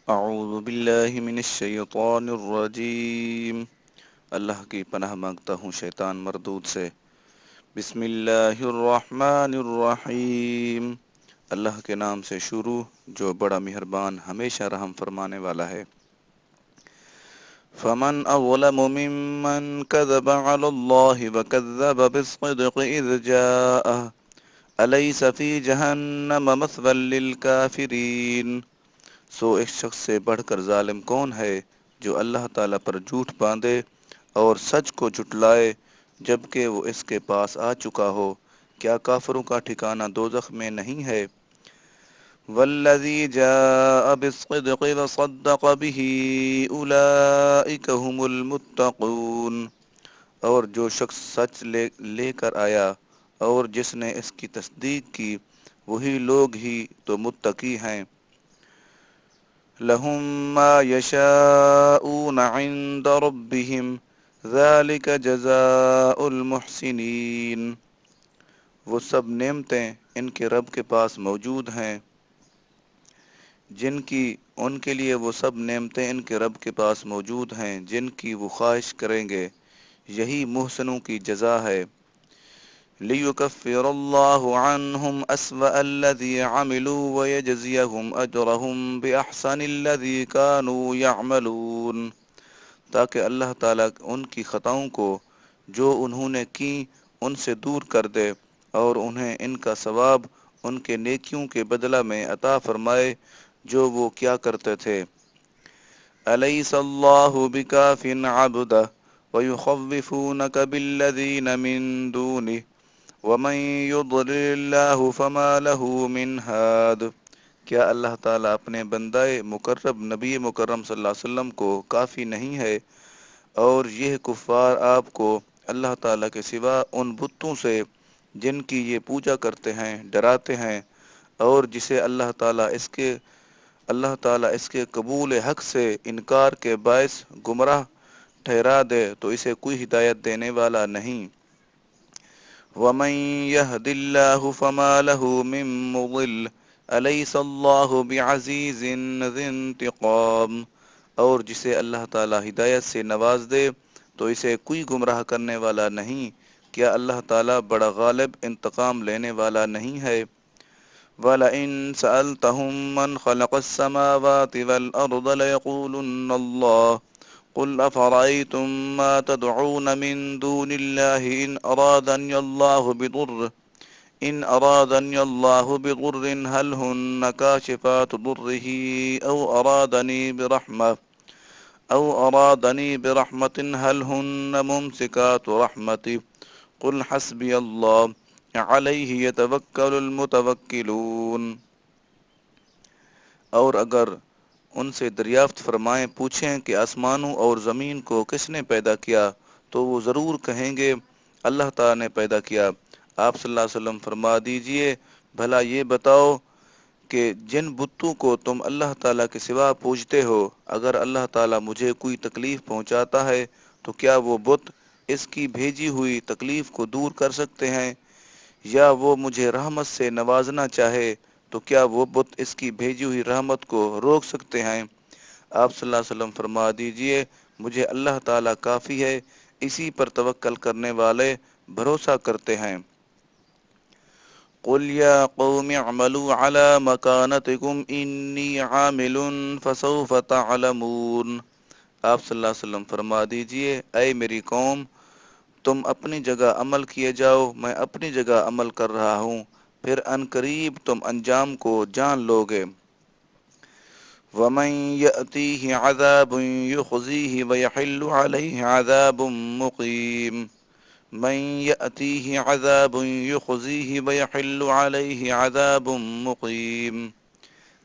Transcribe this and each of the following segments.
اعوذ باللہ من الشیطان الرجیم۔ اللہ کی پناہ مانگتا ہوں شیطان مردود سے۔ بسم اللہ الرحمن الرحیم۔ اللہ کے نام سے شروع جو بڑا مہربان ہمیشہ رحم فرمانے والا ہے۔ فمن اظلم ممن كذب على الله وكذب بالصدق اذ جاءه أليس في جهنم مثوى للكافرين۔ سو اس شخص سے بڑھ کر ظالم کون ہے جو اللہ تعالیٰ پر جھوٹ باندھے اور سچ کو جھٹلائے جبکہ وہ اس کے پاس آ چکا ہو۔ کیا کافروں کا ٹھکانہ دوزخ میں نہیں ہے؟ والذی جاء بالصدق وصدق به اولئک هم المتقون۔ اور جو شخص سچ لے کر آیا اور جس نے اس کی تصدیق کی وہی لوگ ہی تو متقی ہیں۔ لهم ما يشاءون عند ربهم ذلك جزاء المحسنین۔ وہ سب نعمتیں ان کے رب کے پاس موجود ہیں ان کے لیے وہ سب نعمتیں ان کے رب کے پاس موجود ہیں جن کی وہ خواہش کریں گے، یہی محسنوں کی جزا ہے۔ لِيُكَفِّرَ اللَّهُ عَنْهُمْ أَسْوَأَ الَّذِي عَمِلُوا وَيَجْزِيَهُمْ أَجْرَهُمْ بِأَحْسَنِ الَّذِي كَانُوا يَعْمَلُونَ۔ تاکہ اللہ تعالیٰ ان کی خطاؤں کو جو انہوں نے کی ان سے دور کر دے اور انہیں ان کا ثواب ان کے نیکیوں کے بدلہ میں عطا فرمائے جو وہ کیا کرتے تھے۔ أَلَيْسَ اللَّهُ بِكَافٍ عَبْدَهُ وَيُخَوِّفُونَكَ بِالَّذِينَ مِن دُونِهِ وَمَن يُضْلِلِ اللَّهُ فَمَا لَهُ مِنْ هَادٍ۔ کیا اللہ تعالیٰ اپنے بندہ مقرب نبی مکرم صلی اللہ علیہ وسلم کو کافی نہیں ہے؟ اور یہ کفار آپ کو اللہ تعالیٰ کے سوا ان بتوں سے جن کی یہ پوجا کرتے ہیں ڈراتے ہیں، اور جسے اللہ تعالیٰ اس کے قبول حق سے انکار کے باعث گمراہ ٹھہرا دے تو اسے کوئی ہدایت دینے والا نہیں۔ وَمَن يَهْدِ اللَّهُ فَمَا لَهُ مِن مُضِلٍّ أَلَيْسَ اللَّهُ بِعَزِيزٍ ذِي انتِقَامٍ۔ اور جسے اللہ تعالیٰ ہدایت سے نواز دے تو اسے کوئی گمراہ کرنے والا نہیں۔ کیا اللہ تعالیٰ بڑا غالب انتقام لینے والا نہیں ہے؟ وَلَئِن سَأَلْتَهُم مَّنْ خَلَقَ السَّمَاوَاتِ وَالْأَرْضَ لَيَقُولُنَّ اللَّهُ قُلْ أَفَرَأَيْتُم مَّا تَدْعُونَ مِن دُونِ اللَّهِ إِنْ أَرَادَنِيَ اللَّهُ بِضُرٍّ هَلْ هُنَّ كَاشِفَاتُ ضُرِّهِ أَوْ أَرَادَنِي بِرَحْمَةٍ هَلْ هُنَّ مُمْسِكَاتُ رَحْمَتِهِ قُلْ حَسْبِيَ اللَّهُ عَلَيْهِ يَتَوَكَّلُ الْمُتَوَكِّلُونَ۔ اور اگر ان سے دریافت فرمائیں پوچھیں کہ آسمانوں اور زمین کو کس نے پیدا کیا تو وہ ضرور کہیں گے اللہ تعالیٰ نے پیدا کیا۔ آپ صلی اللہ علیہ وسلم فرما دیجئے بھلا یہ بتاؤ کہ جن بتوں کو تم اللہ تعالیٰ کے سوا پوجتے ہو اگر اللہ تعالیٰ مجھے کوئی تکلیف پہنچاتا ہے تو کیا وہ بت اس کی بھیجی ہوئی تکلیف کو دور کر سکتے ہیں؟ یا وہ مجھے رحمت سے نوازنا چاہے تو کیا وہ بت اس کی بھیجی ہوئی رحمت کو روک سکتے ہیں؟ آپ صلی اللہ علیہ وسلم فرما دیجئے مجھے اللہ تعالیٰ کافی ہے، اسی پر توکل کرنے والے بھروسہ کرتے ہیں۔ قُلْ يَا قَوْمِ اعْمَلُوا عَلَى مَكَانَتِكُمْ إِنِّي عَامِلٌ فَسَوْفَ تَعْلَمُونَ۔ آپ صلی اللہ علیہ وسلم فرما دیجئے اے میری قوم تم اپنی جگہ عمل کیے جاؤ، میں اپنی جگہ عمل کر رہا ہوں، پھر عنقریب تم انجام کو جان لو گے۔ وَمَن يَأْتِيهِ عَذَابٌ يُخْزِيهِ وَيَحِلُّ عَلَيْهِ عَذَابٌ مُقِيمٌ۔ من يأتيه عذاب يخزيه ويحل عليه عذاب مقيم۔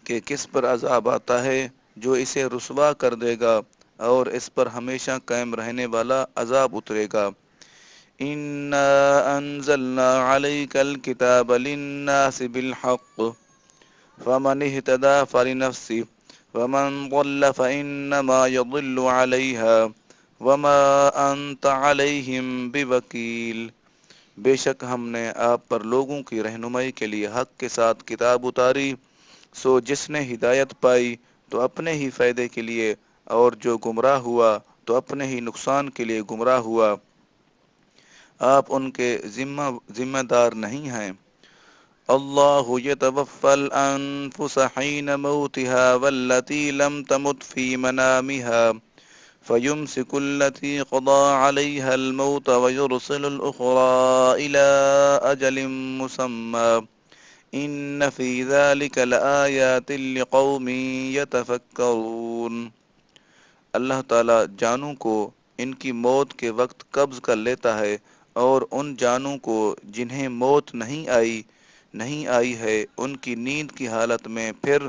کہ کس پر عذاب آتا ہے جو اسے رسوا کر دے گا اور اس پر ہمیشہ قائم رہنے والا عذاب اترے گا۔ اِنَّا أَنزَلْنَا عَلَيْكَ الْكِتَابَ لِلنَّاسِ بِالْحَقِّ فَمَنِ اهْتَدَىٰ فَلِنَفْسِهِ وَمَن ضَلَّ فَإِنَّمَا يَضِلُّ عَلَيْهَا وَمَا أَنْتَ عَلَيْهِمْ بِوَكِيلٍ۔ بے شک ہم نے آپ پر لوگوں کی رہنمائی کے لیے حق کے ساتھ کتاب اتاری، سو جس نے ہدایت پائی تو اپنے ہی فائدے کے لیے، اور جو گمراہ ہوا تو اپنے ہی نقصان کے لیے گمراہ ہوا۔ آپ ان کے ذمہ دار نہیں ہیں۔ اللہ یتوفی الانفس حین موتها والتي لم تمت في منامها فيمسك التي قضى عليها الموت ويرسل الأخرى إلى أجل مسمى إن في ذلك لآيات لقوم يتفكرون۔ اللہ تعالیٰ جانوں کو ان کی موت کے وقت قبض کر لیتا ہے، اور ان جانوں کو جنہیں موت نہیں آئی ہے ان کی نیند کی حالت میں پھر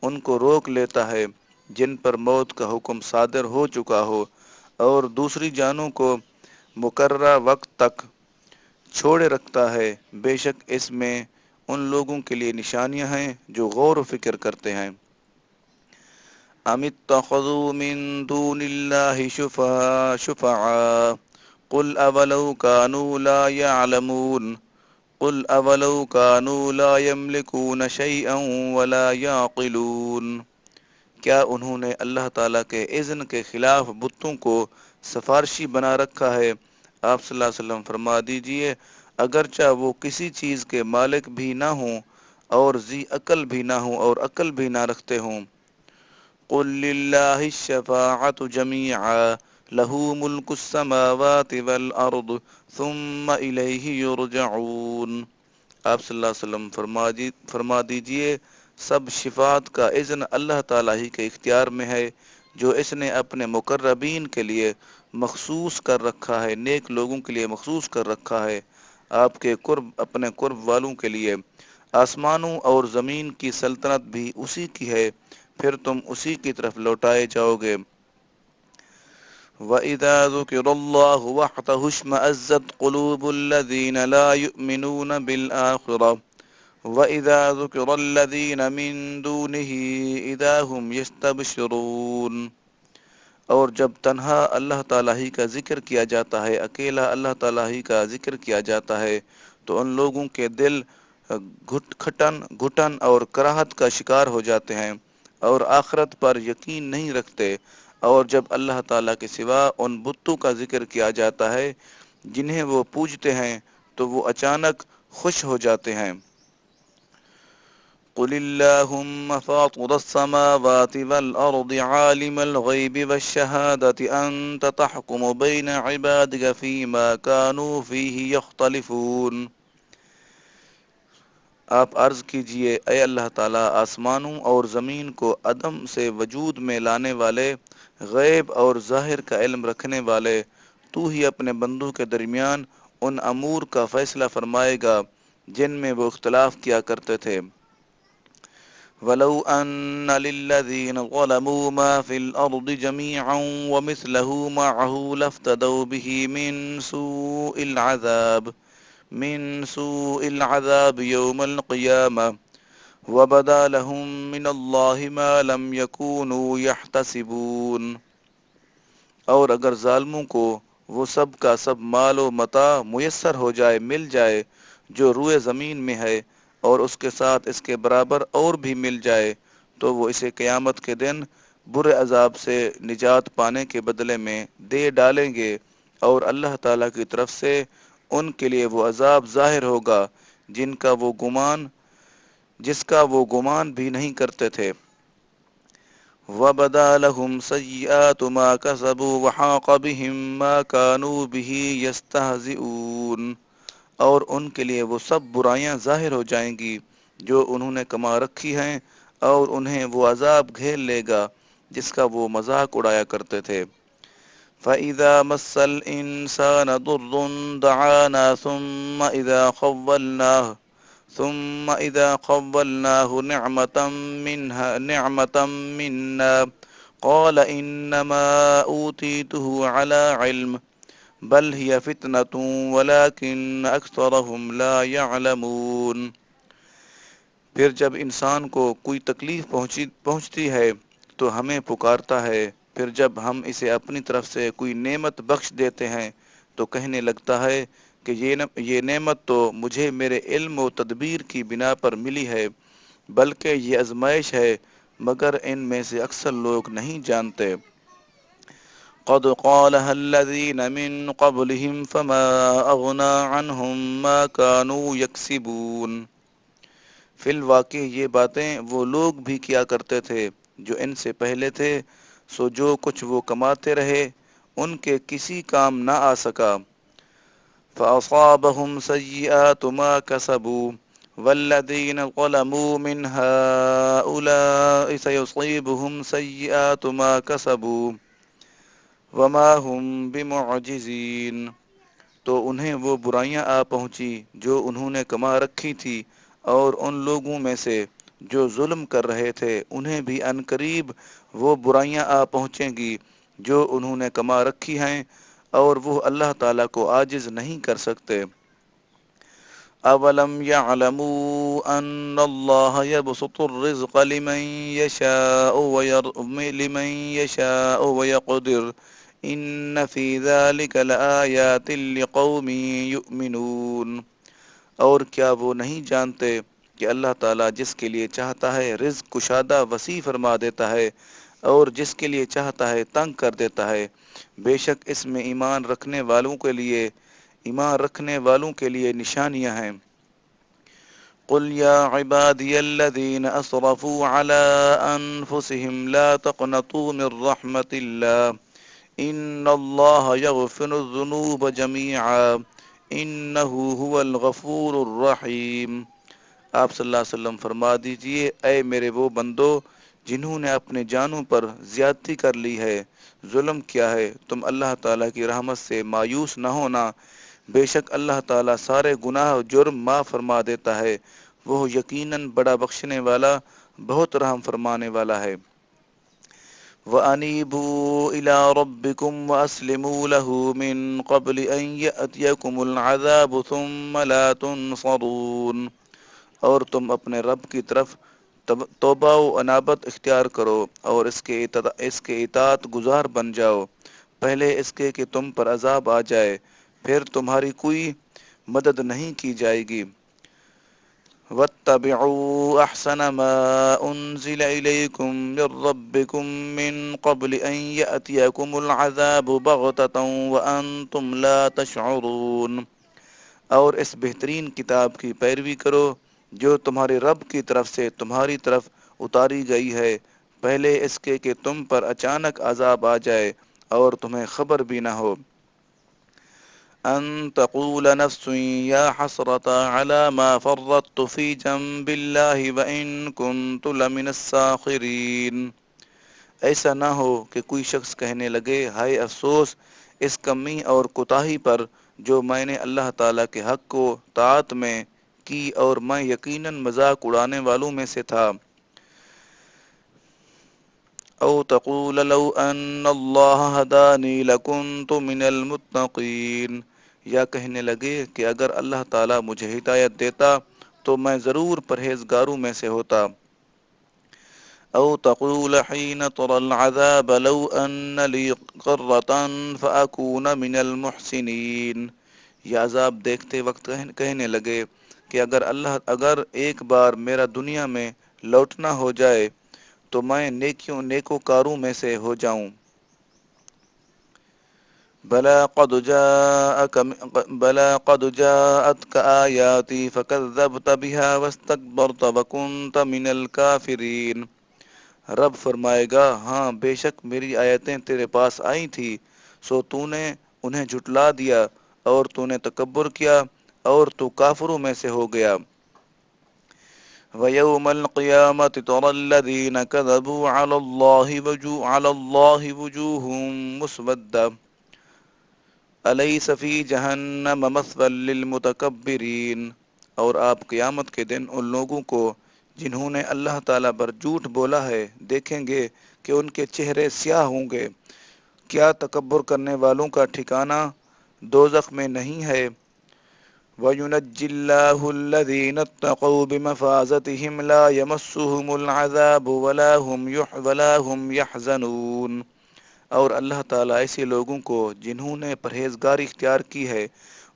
ان کو روک لیتا ہے جن پر موت کا حکم صادر ہو چکا ہو، اور دوسری جانوں کو مقررہ وقت تک چھوڑے رکھتا ہے۔ بے شک اس میں ان لوگوں کے لیے نشانیاں ہیں جو غور و فکر کرتے ہیں۔ ام اتخذوا من دون الله شفعاء قل اولو كانوا لا يعلمون قل اولو كانوا لا يملكون شيئا ولا يعقلون۔ کیا انہوں نے اللہ تعالیٰ کے اذن کے خلاف بتوں کو سفارشی بنا رکھا ہے؟ آپ صلی اللہ علیہ وسلم فرما دیجئے، اگرچہ وہ کسی چیز کے مالک بھی نہ ہوں اور ذی عقل بھی نہ ہوں اور عقل بھی نہ رکھتے ہوں۔ قل للہ الشفاعۃ جمیعا لہ ملک السماوات والارض ثم الیہ یرجعون۔ آپ صلی اللہ علیہ وسلم فرما دیجئے، سب شفاعت کا اذن اللہ تعالیٰ ہی کے اختیار میں ہے، جو اس نے اپنے مقربین کے لیے مخصوص کر رکھا ہے، نیک لوگوں کے لیے مخصوص کر رکھا ہے، آپ کے قرب اپنے قرب والوں کے لیے۔ آسمانوں اور زمین کی سلطنت بھی اسی کی ہے، پھر تم اسی کی طرف لوٹائے جاؤ گے۔ وَإِذَا ذُكِرَ اللَّهُ وَحْدَهُ اشْمَأَزَّتْ قُلُوبُ الَّذِينَ لَا يُؤْمِنُونَ بِالْآخِرَةِ وَإِذَا ذُكِرَ الَّذِينَ مِن دُونِهِ إِذَا هُمْ يَسْتَبْشِرُونَ۔ اور جب تنہا اللہ تعالیٰ ہی کا ذکر کیا جاتا ہے، اکیلا اللہ تعالیٰ ہی کا ذکر کیا جاتا ہے، تو ان لوگوں کے دل گھٹن اور کراہت کا شکار ہو جاتے ہیں اور آخرت پر یقین نہیں رکھتے۔ اور جب اللہ تعالیٰ کے سوا ان بتوں کا ذکر کیا جاتا ہے جنہیں وہ پوجتے ہیں تو وہ اچانک خوش ہو جاتے ہیں۔ قل اللہم فاطر السماوات والارض عالم الغیب والشہادة انت تحکم بین عبادک فیما کانوا فیہ یختلفون۔ آپ عرض کیجئے، اے اللہ تعالیٰ، آسمانوں اور زمین کو عدم سے وجود میں لانے والے، غیب اور ظاہر کا علم رکھنے والے، تو ہی اپنے بندوں کے درمیان ان امور کا فیصلہ فرمائے گا جن میں وہ اختلاف کیا کرتے تھے۔ وَلَوْ أَنَّ لِلَّذِينَ ظَلَمُوا مَا فِي الْأَرْضِ جَمِيعًا وَمِثْلَهُ مَعَهُ لَافْتَدَوْا بِهِ من سوء العذاب يوم القيامة وبدا لهم من الله ما لم يكونوا يحتسبون۔ اور اگر ظالموں کو وہ سب کا سب مال و متاع میسر ہو جائے، مل جائے جو روئے زمین میں ہے، اور اس کے ساتھ اس کے برابر اور بھی مل جائے، تو وہ اسے قیامت کے دن برے عذاب سے نجات پانے کے بدلے میں دے ڈالیں گے، اور اللہ تعالیٰ کی طرف سے ان کے لیے وہ عذاب ظاہر ہوگا جس کا وہ گمان بھی نہیں کرتے تھے۔ وَبَدَا لَهُمْ سَيِّئَاتُ مَا كَسَبُوا وَحَاقَ بِهِم مَّا كَانُوا بِهِ يَسْتَهْزِئُونَ۔ اور ان کے لیے وہ سب برائیاں ظاہر ہو جائیں گی جو انہوں نے کما رکھی ہیں، اور انہیں وہ عذاب گھیر لے گا جس کا وہ مذاق اڑایا کرتے تھے۔ فَإِذَا مَسَّ الْإِنسَانَ ضُرٌّ دَعَانَا ثُمَّ إِذَا خَوَّلْنَاهُ نِعْمَةً مِنَّا قَالَ إِنَّمَا أُوتِيتُهُ عَلَى عِلْمٍ بَلْ هِيَ فِتْنَةٌ وَلَكِنَّ أَكْثَرَهُمْ لَا يَعْلَمُونَ۔ پھر جب انسان کو کوئی تکلیف پہنچتی ہے تو ہمیں پکارتا ہے، پھر جب ہم اسے اپنی طرف سے کوئی نعمت بخش دیتے ہیں تو کہنے لگتا ہے کہ یہ نعمت تو مجھے میرے علم و تدبیر کی بنا پر ملی ہے، بلکہ یہ آزمائش ہے، مگر ان میں سے اکثر لوگ نہیں جانتے۔ قد قالها الذين من قبلهم فما أغنى عنهم ما كانوا يكسبون۔ فی الواقع یہ باتیں وہ لوگ بھی کیا کرتے تھے جو ان سے پہلے تھے، سو جو کچھ وہ کماتے رہے ان کے کسی کام نہ آ سکا۔ فَأَصَابَهُمْ سَيِّئَاتُ مَا كَسَبُوا وَالَّذِينَ ظَلَمُوا مِنْ هَؤُلَاءِ سَيُصِيبُهُمْ سَيِّئَاتُ مَا كَسَبُوا وَمَا هُمْ بِمُعْجِزِينَ۔ تو انہیں وہ برائیاں آ پہنچی جو انہوں نے کما رکھی تھی، اور ان لوگوں میں سے جو ظلم کر رہے تھے انہیں بھی عنقریب وہ برائیاں آ پہنچیں گی جو انہوں نے کما رکھی ہیں، اور وہ اللہ تعالیٰ کو عاجز نہیں کر سکتے۔ اولم يعلموا ان الله يبسط الرزق لمن يشاء ويقدر ان في ذلك لآيات لقوم يؤمنون۔ اور کیا وہ نہیں جانتے کہ اللہ تعالیٰ جس کے لیے چاہتا ہے رزق کشادہ وسیع فرما دیتا ہے، اور جس کے لیے چاہتا ہے تنگ کر دیتا ہے۔ بے شک اس میں ایمان رکھنے والوں کے لیے نشانیاں ہیں۔ قل یا عبادی الذین اسرفوا علی انفسهم لا تقنطوا من رحمت اللہ ان اللہ یغفر الذنوب جميعا انہ هو الغفور الرحیم۔ آپ صلی اللہ علیہ وسلم فرما دیجئے، اے میرے وہ بندو جنہوں نے اپنے جانوں پر زیادتی کر لی ہے، ظلم کیا ہے، تم اللہ تعالیٰ کی رحمت سے مایوس نہ ہونا۔ بے شک اللہ تعالیٰ سارے گناہ و جرم معاف فرما دیتا ہے، وہ یقیناً بڑا بخشنے والا، بہت رحم فرمانے والا ہے۔ وَأَنِيبُوا إِلَىٰ رَبِّكُمْ وَأَسْلِمُوا لَهُ مِن قَبْلِ أَن يَأْتِيَكُمُ الْعَذَابُ ثُمَّ لَا تُنصَرُونَ۔ اور تم اپنے رب کی طرف توبہ و انابت اختیار کرو اور اس کے اطاعت گزار بن جاؤ، پہلے اس کے کہ تم پر عذاب آ جائے، پھر تمہاری کوئی مدد نہیں کی جائے گی۔ وَاتَّبِعُوا أَحْسَنَ مَا أُنزِلَ إِلَيْكُم مِّن رَّبِّكُم مِّن قَبْلِ أَن يَأْتِيَكُمُ الْعَذَابُ بَغْتَةً وَأَنتُمْ لَا تَشْعُرُونَ۔ اور اس بہترین کتاب کی پیروی کرو جو تمہارے رب کی طرف سے تمہاری طرف اتاری گئی ہے، پہلے اس کے کہ تم پر اچانک عذاب آ جائے اور تمہیں خبر بھی نہ ہو۔ ان تقول نفس یا حسرۃ علی ما فرطت فی جنب اللہ وان کنت لمن الساخرین۔ ایسا نہ ہو کہ کوئی شخص کہنے لگے، ہائے افسوس اس کمی اور کوتاہی پر جو میں نے اللہ تعالیٰ کے حق کو طاعت میں کی، اور میں یقیناً مذاق اڑانے والوں میں سے تھا۔ او تقول لو ان اللہ ہدانی لکنت من المتقین۔ یا کہنے لگے کہ اگر اللہ تعالیٰ مجھے ہدایت دیتا تو میں ضرور پرہیزگاروں میں سے ہوتا۔ او تقول حين ترى العذاب لو ان لي قرة فاكون من المحسنین۔ یا عذاب دیکھتے وقت کہنے لگے کہ اگر ایک بار میرا دنیا میں لوٹنا ہو جائے تو میں نیکوکاروں میں سے ہو جاؤں۔ بَلَىٰ قَدْ جَاءَتْكَ آيَاتِي فَكَذَّبْتَ بِهَا وَاسْتَكْبَرْتَ وَكُنْتَ مِنَ الْكَافِرِينَ۔ رب فرمائے گا، ہاں بے شک میری آیتیں تیرے پاس آئی تھی، سو تو نے انہیں جھٹلا دیا اور تو نے تکبر کیا اور تو کافروں میں سے ہو گیا۔ وَيَوْمَ الْقِيَامَةِ تَرَى الَّذِينَ كَذَبُوا عَلَى اللَّهِ وُجُوهُهُم مُّسْوَدَّةٌ أَلَيْسَ فِي جَهَنَّمَ مَثْوًى لِّلْمُتَكَبِّرِينَ۔ اور آپ قیامت کے دن ان لوگوں کو جنہوں نے اللہ تعالیٰ پر جھوٹ بولا ہے دیکھیں گے کہ ان کے چہرے سیاہ ہوں گے۔ کیا تکبر کرنے والوں کا ٹھکانہ دوزخ میں نہیں ہے؟ وَيُنَجِّي اللَّهُ الَّذِينَ اتَّقَوْا بِمَفَازَتِهِمْ لَا يَمَسُّهُمُ الْعَذَابُ وَلَا هُمْ يَحْزَنُونَ۔ اور اللہ تعالیٰ ایسے لوگوں کو جنہوں نے پرہیزگاری اختیار کی ہے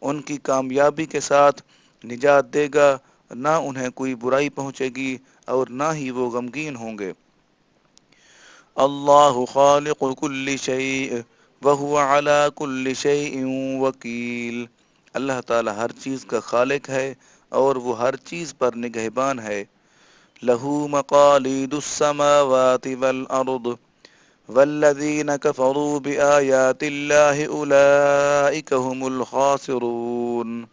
ان کی کامیابی کے ساتھ نجات دے گا، نہ انہیں کوئی برائی پہنچے گی اور نہ ہی وہ غمگین ہوں گے۔ اللہ خالق کل شیء وهو على كل شيء وکیل۔ اللہ تعالی ہر چیز کا خالق ہے اور وہ ہر چیز پر نگہبان ہے۔ لہ مقالید السماوات والارض والذین کفروا بآیات اللہ اولئک هم الخاسرون۔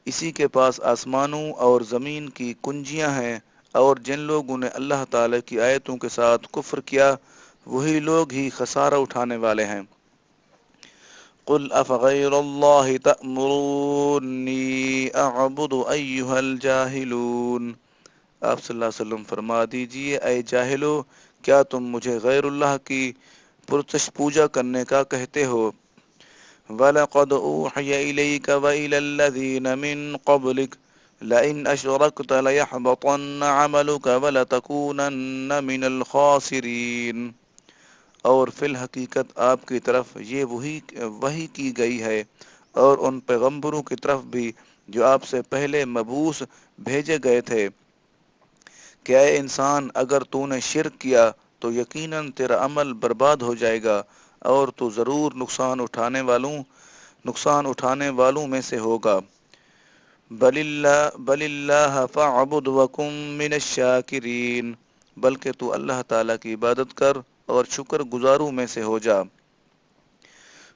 اسی کے پاس آسمانوں اور زمین کی کنجیاں ہیں، اور جن لوگوں نے اللہ تعالی کی آیتوں کے ساتھ کفر کیا وہی لوگ ہی خسارہ اٹھانے والے ہیں۔ قل افغیر اللہ تأمرونی اعبد ایہا الجاہلون۔ آپ صلی اللہ علیہ وسلم فرما دیجئے، اے جاہلو، کیا تم مجھے غیر اللہ کی پرتش پوجا کرنے کا کہتے ہو؟ وَلَقَدْ أُوحِيَ إِلَيْكَ وَإِلَى الَّذِينَ مِن قَبْلِكَ لَئِنْ أَشْرَكْتَ لَيَحْبَطَنَّ عَمَلُكَ وَلَتَكُونَنَّ مِنَ الْخَاسِرِينَ۔ اور فی الحقیقت آپ کی طرف یہ وحی کی گئی ہے، اور ان پیغمبروں کی طرف بھی جو آپ سے پہلے مبعوث بھیجے گئے تھے، کہ اے انسان، اگر تو نے شرک کیا تو یقیناً تیرا عمل برباد ہو جائے گا، اور تو ضرور نقصان اٹھانے والوں میں سے ہوگا۔ بل اللہ فاعبد وکم من الشاکرین۔ بلکہ تو اللہ تعالیٰ کی عبادت کر اور شکر گزاروں میں سے ہو جا۔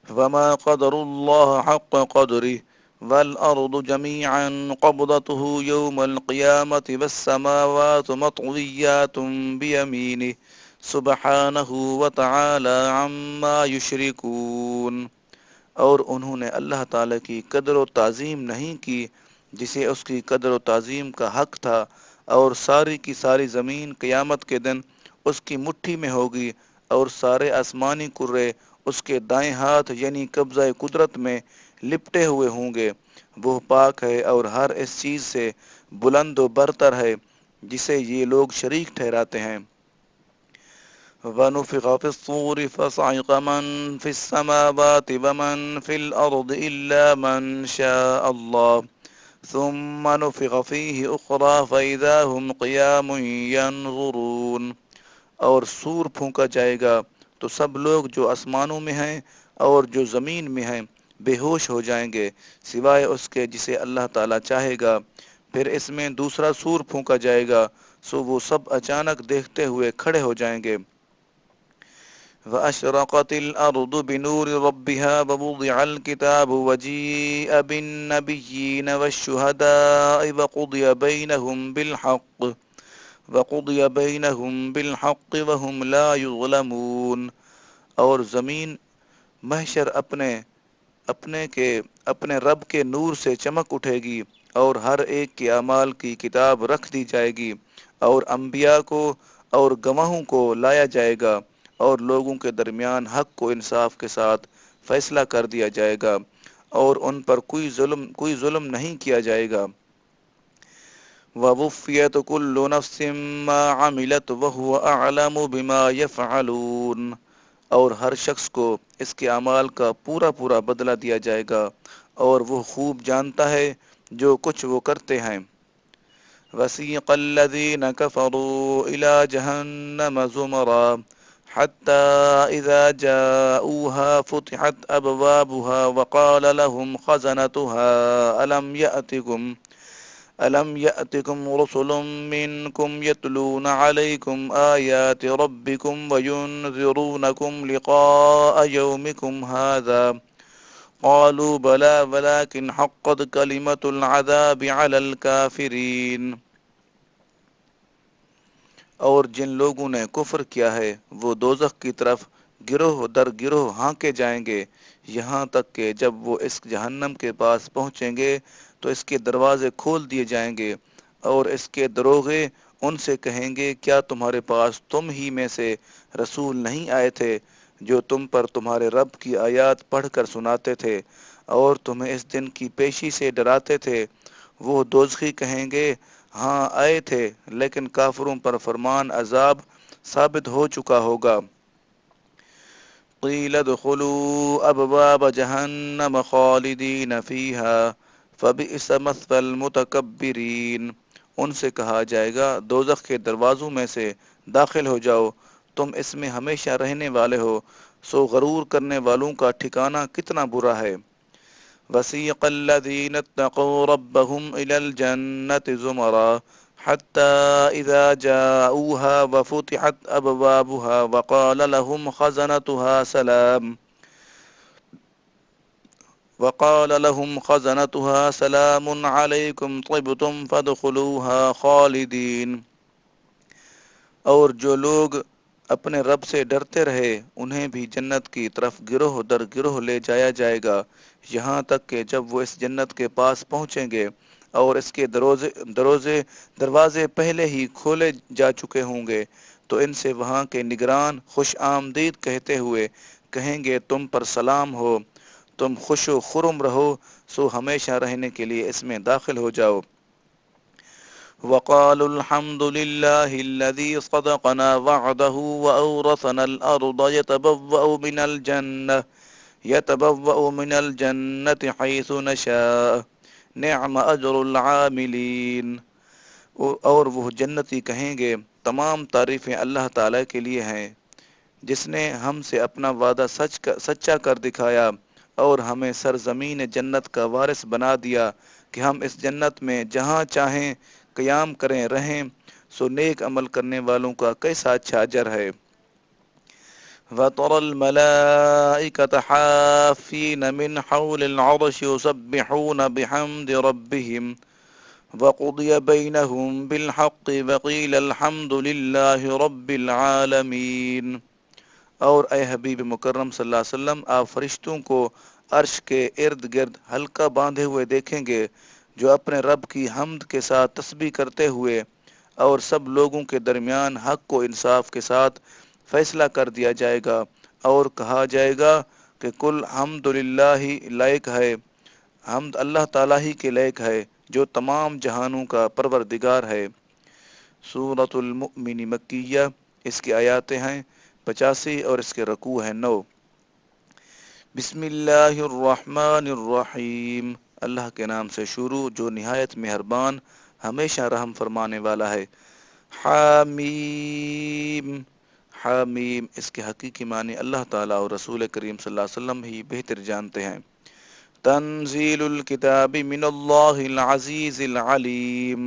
وما قدر اللہ حق قدرہ والارض جميعا قبضته يوم القيامة والسماوات مطويات بيمينه سبحانہ وتعالى عما يشركون۔ اور انہوں نے اللہ تعالیٰ کی قدر و تعظیم نہیں کی جسے اس کی قدر و تعظیم کا حق تھا، اور ساری کی ساری زمین قیامت کے دن اس کی مٹھی میں ہوگی، اور سارے آسمانی کرے اس کے دائیں ہاتھ یعنی قبضہ قدرت میں لپٹے ہوئے ہوں گے۔ وہ پاک ہے اور ہر اس چیز سے بلند و برتر ہے جسے یہ لوگ شریک ٹھہراتے ہیں۔ وَنُفِخَ فِي الصُّورِ فَصَعِقَ مَن فِي السَّمَاوَاتِ وَمَن فِي الْأَرْضِ إِلَّا مَن شَاءَ اللَّهُ ثُمَّ نُفِخَ فِيهِ أُخْرَىٰ فَإِذَا هُمْ قِيَامٌ يَنظُرُونَ۔ اور سور پھونکا جائے گا تو سب لوگ جو آسمانوں میں ہیں اور جو زمین میں ہیں بے ہوش ہو جائیں گے، سوائے اس کے جسے اللہ تعالیٰ چاہے گا۔ پھر اس میں دوسرا سور پھونکا جائے گا، سو وہ سب اچانک دیکھتے ہوئے کھڑے ہو جائیں گے۔ وَأَشْرَقَتِ الْأَرْضُ بِنُورِ رَبِّهَا وَوُضِعَ الْكِتَابُ وَجِيءَ بِالنَّبِيِّينَ وَالشُّهَدَاءِ وَقُضِيَ بَيْنَهُم بِالْحَقِّ وَهُمْ لَا يُظْلَمُونَ۔ اور زمین محشر اپنے رب کے نور سے چمک اٹھے گی، اور ہر ایک کے اعمال کی کتاب رکھ دی جائے گی، اور انبیاء کو اور گواہوں کو لایا جائے گا، اور لوگوں کے درمیان حق و انصاف کے ساتھ فیصلہ کر دیا جائے گا، اور ان پر کوئی ظلم نہیں کیا جائے گا۔ وَوُفِّيَتْ كُلُّ نَفْسٍ مَّا عَمِلَتْ وَهُوَ أَعْلَمُ بِمَا يَفْعَلُونَ۔ اور ہر شخص کو اس کے اعمال کا پورا بدلہ دیا جائے گا، اور وہ خوب جانتا ہے جو کچھ وہ کرتے ہیں۔ وَسِيقَ الَّذِينَ كَفَرُوا إِلَىٰ جَهَنَّمَ زُمَرًا حَتَّىٰ إِذَا جَاءُوهَا فُتِحَتْ أَبْوَابُهَا وَقَالَ لَهُمْ خَزَنَتُهَا أَلَمْ يَأْتِكُمْ رُسُلٌ مِّنكُمْ يَتْلُونَ عَلَيْكُمْ آيَاتِ رَبِّكُمْ وَيُنذِرُونَكُمْ لِقَاءَ يَوْمِكُمْ هَٰذَا قَالُوا بَلَىٰ وَلَٰكِنْ حَقَّتْ كَلِمَةُ الْعَذَابِ عَلَى الْكَافِرِينَ۔ اور جن لوگوں نے کفر کیا ہے وہ دوزخ کی طرف گروہ در گروہ ہانکے جائیں گے، یہاں تک کہ جب وہ اس جہنم کے پاس پہنچیں گے تو اس کے دروازے کھول دیے جائیں گے، اور اس کے دروغے ان سے کہیں گے، کیا تمہارے پاس تم ہی میں سے رسول نہیں آئے تھے جو تم پر تمہارے رب کی آیات پڑھ کر سناتے تھے اور تمہیں اس دن کی پیشی سے ڈراتے تھے؟ وہ دوزخی کہیں گے، ہاں آئے تھے، لیکن کافروں پر فرمان عذاب ثابت ہو چکا ہوگا۔ قیل ادخلوا ابواب جہنم خالدین فیہا فبئس مثوی المتکبرین۔ ان سے کہا جائے گا، دوزخ کے دروازوں میں سے داخل ہو جاؤ، تم اس میں ہمیشہ رہنے والے ہو، سو غرور کرنے والوں کا ٹھکانہ کتنا برا ہے۔ وسیق الذین اتقوا ربهم الى الجنة زمرا حتى اذا جاءوها وفتحت ابوابها وقال لهم خزنتها سلام عليكم طبتم فادخلوها خالدين۔ اور جو لوگ اپنے رب سے ڈرتے رہے انہیں بھی جنت کی طرف گروہ در گروہ لے جایا جائے گا، یہاں تک کہ جب وہ اس جنت کے پاس پہنچیں گے اور اس کے دروازے پہلے ہی کھولے جا چکے ہوں گے، تو ان سے وہاں کے نگران خوش آمدید کہتے ہوئے کہیں گے تم پر سلام ہو، تم خوش و خرم رہو، سو ہمیشہ رہنے کے لیے اس میں داخل ہو جاؤ۔ وقالوا الحمد لله الذي صدقنا وعده وأورثنا الأرض يتبوأ من الجنة حيث نشاء نعم أجر العاملين۔ اور وہ جنتی کہیں گے تمام تعریفیں اللہ تعالیٰ کے لیے ہیں جس نے ہم سے اپنا وعدہ سچا کر دکھایا اور ہمیں سرزمین جنت کا وارث بنا دیا کہ ہم اس جنت میں جہاں چاہیں قیام کریں رہیں، سو نیک عمل کرنے والوں کا کیسا اچھا اجر ہے۔ وَتَرَى الْمَلَائِكَةَ حَافِّينَ مِنْ حَوْلِ الْعَرْشِ يُسَبِّحُونَ بِحَمْدِ رَبِّهِمْ وَقُضِيَ بَيْنَهُمْ بِالْحَقِّ وَقِيلَ الْحَمْدُ لِلَّهِ رَبِّ الْعَالَمِينَ۔ اور اے حبیب مکرم صلی اللہ علیہ وسلم، آپ فرشتوں کو عرش کے ارد گرد حلقہ باندھے ہوئے دیکھیں گے جو اپنے رب کی حمد کے ساتھ تسبیح کرتے ہوئے، اور سب لوگوں کے درمیان حق و انصاف کے ساتھ فیصلہ کر دیا جائے گا اور کہا جائے گا کہ کل حمد للہ ہی لائق ہے، حمد اللہ تعالیٰ ہی کے لائق ہے جو تمام جہانوں کا پروردگار ہے۔ سورۃ المؤمن مکیہ، اس کی آیاتیں ہیں 85 اور اس کے رکوع ہیں 9۔ بسم اللہ الرحمن الرحیم، اللہ کے نام سے شروع جو نہایت مہربان ہمیشہ رحم فرمانے والا ہے۔ حامیم، حامیم، اس کے حقیقی معنی اللہ تعالیٰ اور رسول کریم صلی اللہ علیہ وسلم ہی بہتر جانتے ہیں۔ تنزیل الکتاب من اللہ العزیز العلیم،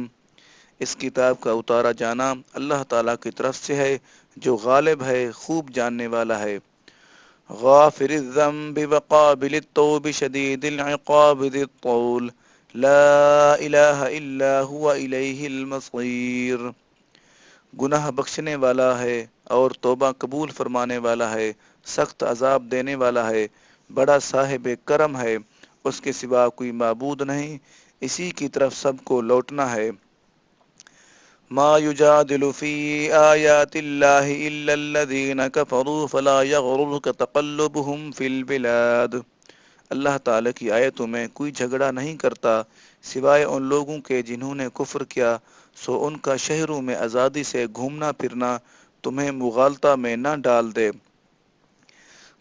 اس کتاب کا اتارا جانا اللہ تعالیٰ کی طرف سے ہے جو غالب ہے، خوب جاننے والا ہے۔ غافر الذنب وقابل التوب شدید العقاب ذی الطول لا الہ الا هو الیہ المصیر۔ گناہ بخشنے والا ہے اور توبہ قبول فرمانے والا ہے، سخت عذاب دینے والا ہے، بڑا صاحب کرم ہے، اس کے سوا کوئی معبود نہیں، اسی کی طرف سب کو لوٹنا ہے۔ ما یجادل فی آیات اللہ الا الذین کفروا فلا یغررک تقلبهم فی البلاد۔ اللہ تعالیٰ کی آیتوں میں کوئی جھگڑا نہیں کرتا سوائے ان لوگوں کے جنہوں نے کفر کیا، سو ان کا شہروں میں آزادی سے گھومنا پھرنا تمہیں مغالطہ میں نہ ڈال دے۔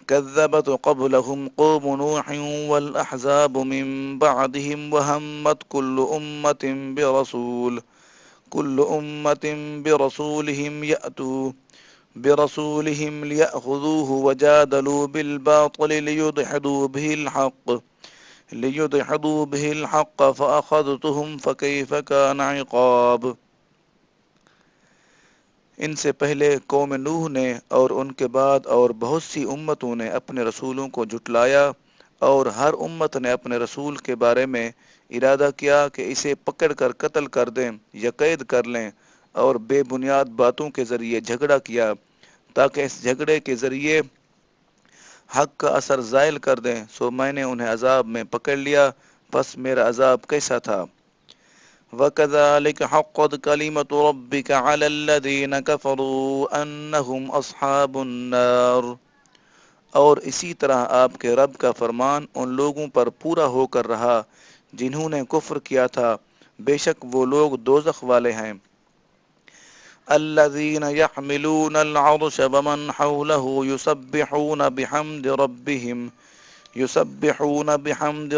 كذبت قبلهم قوم نوح والأحزاب من بعدهم وهمت كل أمة برسولهم يأتوا برسولهم ليأخذوه وجادلوا بالباطل ليدحضوا به الحق فأخذتهم فكيف كان عقاب۔ ان سے پہلے قوم نوح نے اور ان کے بعد اور بہت سی امتوں نے اپنے رسولوں کو جھٹلایا، اور ہر امت نے اپنے رسول کے بارے میں ارادہ کیا کہ اسے پکڑ کر قتل کر دیں یا قید کر لیں، اور بے بنیاد باتوں کے ذریعے جھگڑا کیا تاکہ اس جھگڑے کے ذریعے حق کا اثر زائل کر دیں، سو میں نے انہیں عذاب میں پکڑ لیا، پس میرا عذاب کیسا تھا۔ وَكَذَلِكَ حَقَّتْ كَلِمَةُ رَبِّكَ عَلَى الَّذِينَ كَفَرُوا أَنَّهُمْ أَصْحَابُ النَّارِ، اور اسی طرح آپ کے رب کا فرمان ان لوگوں پر پورا ہو کر رہا جنہوں نے کفر کیا تھا، بے شک وہ لوگ دوزخ والے ہیں۔ الذين يحملون العرش ومن حوله يسبحون بحمد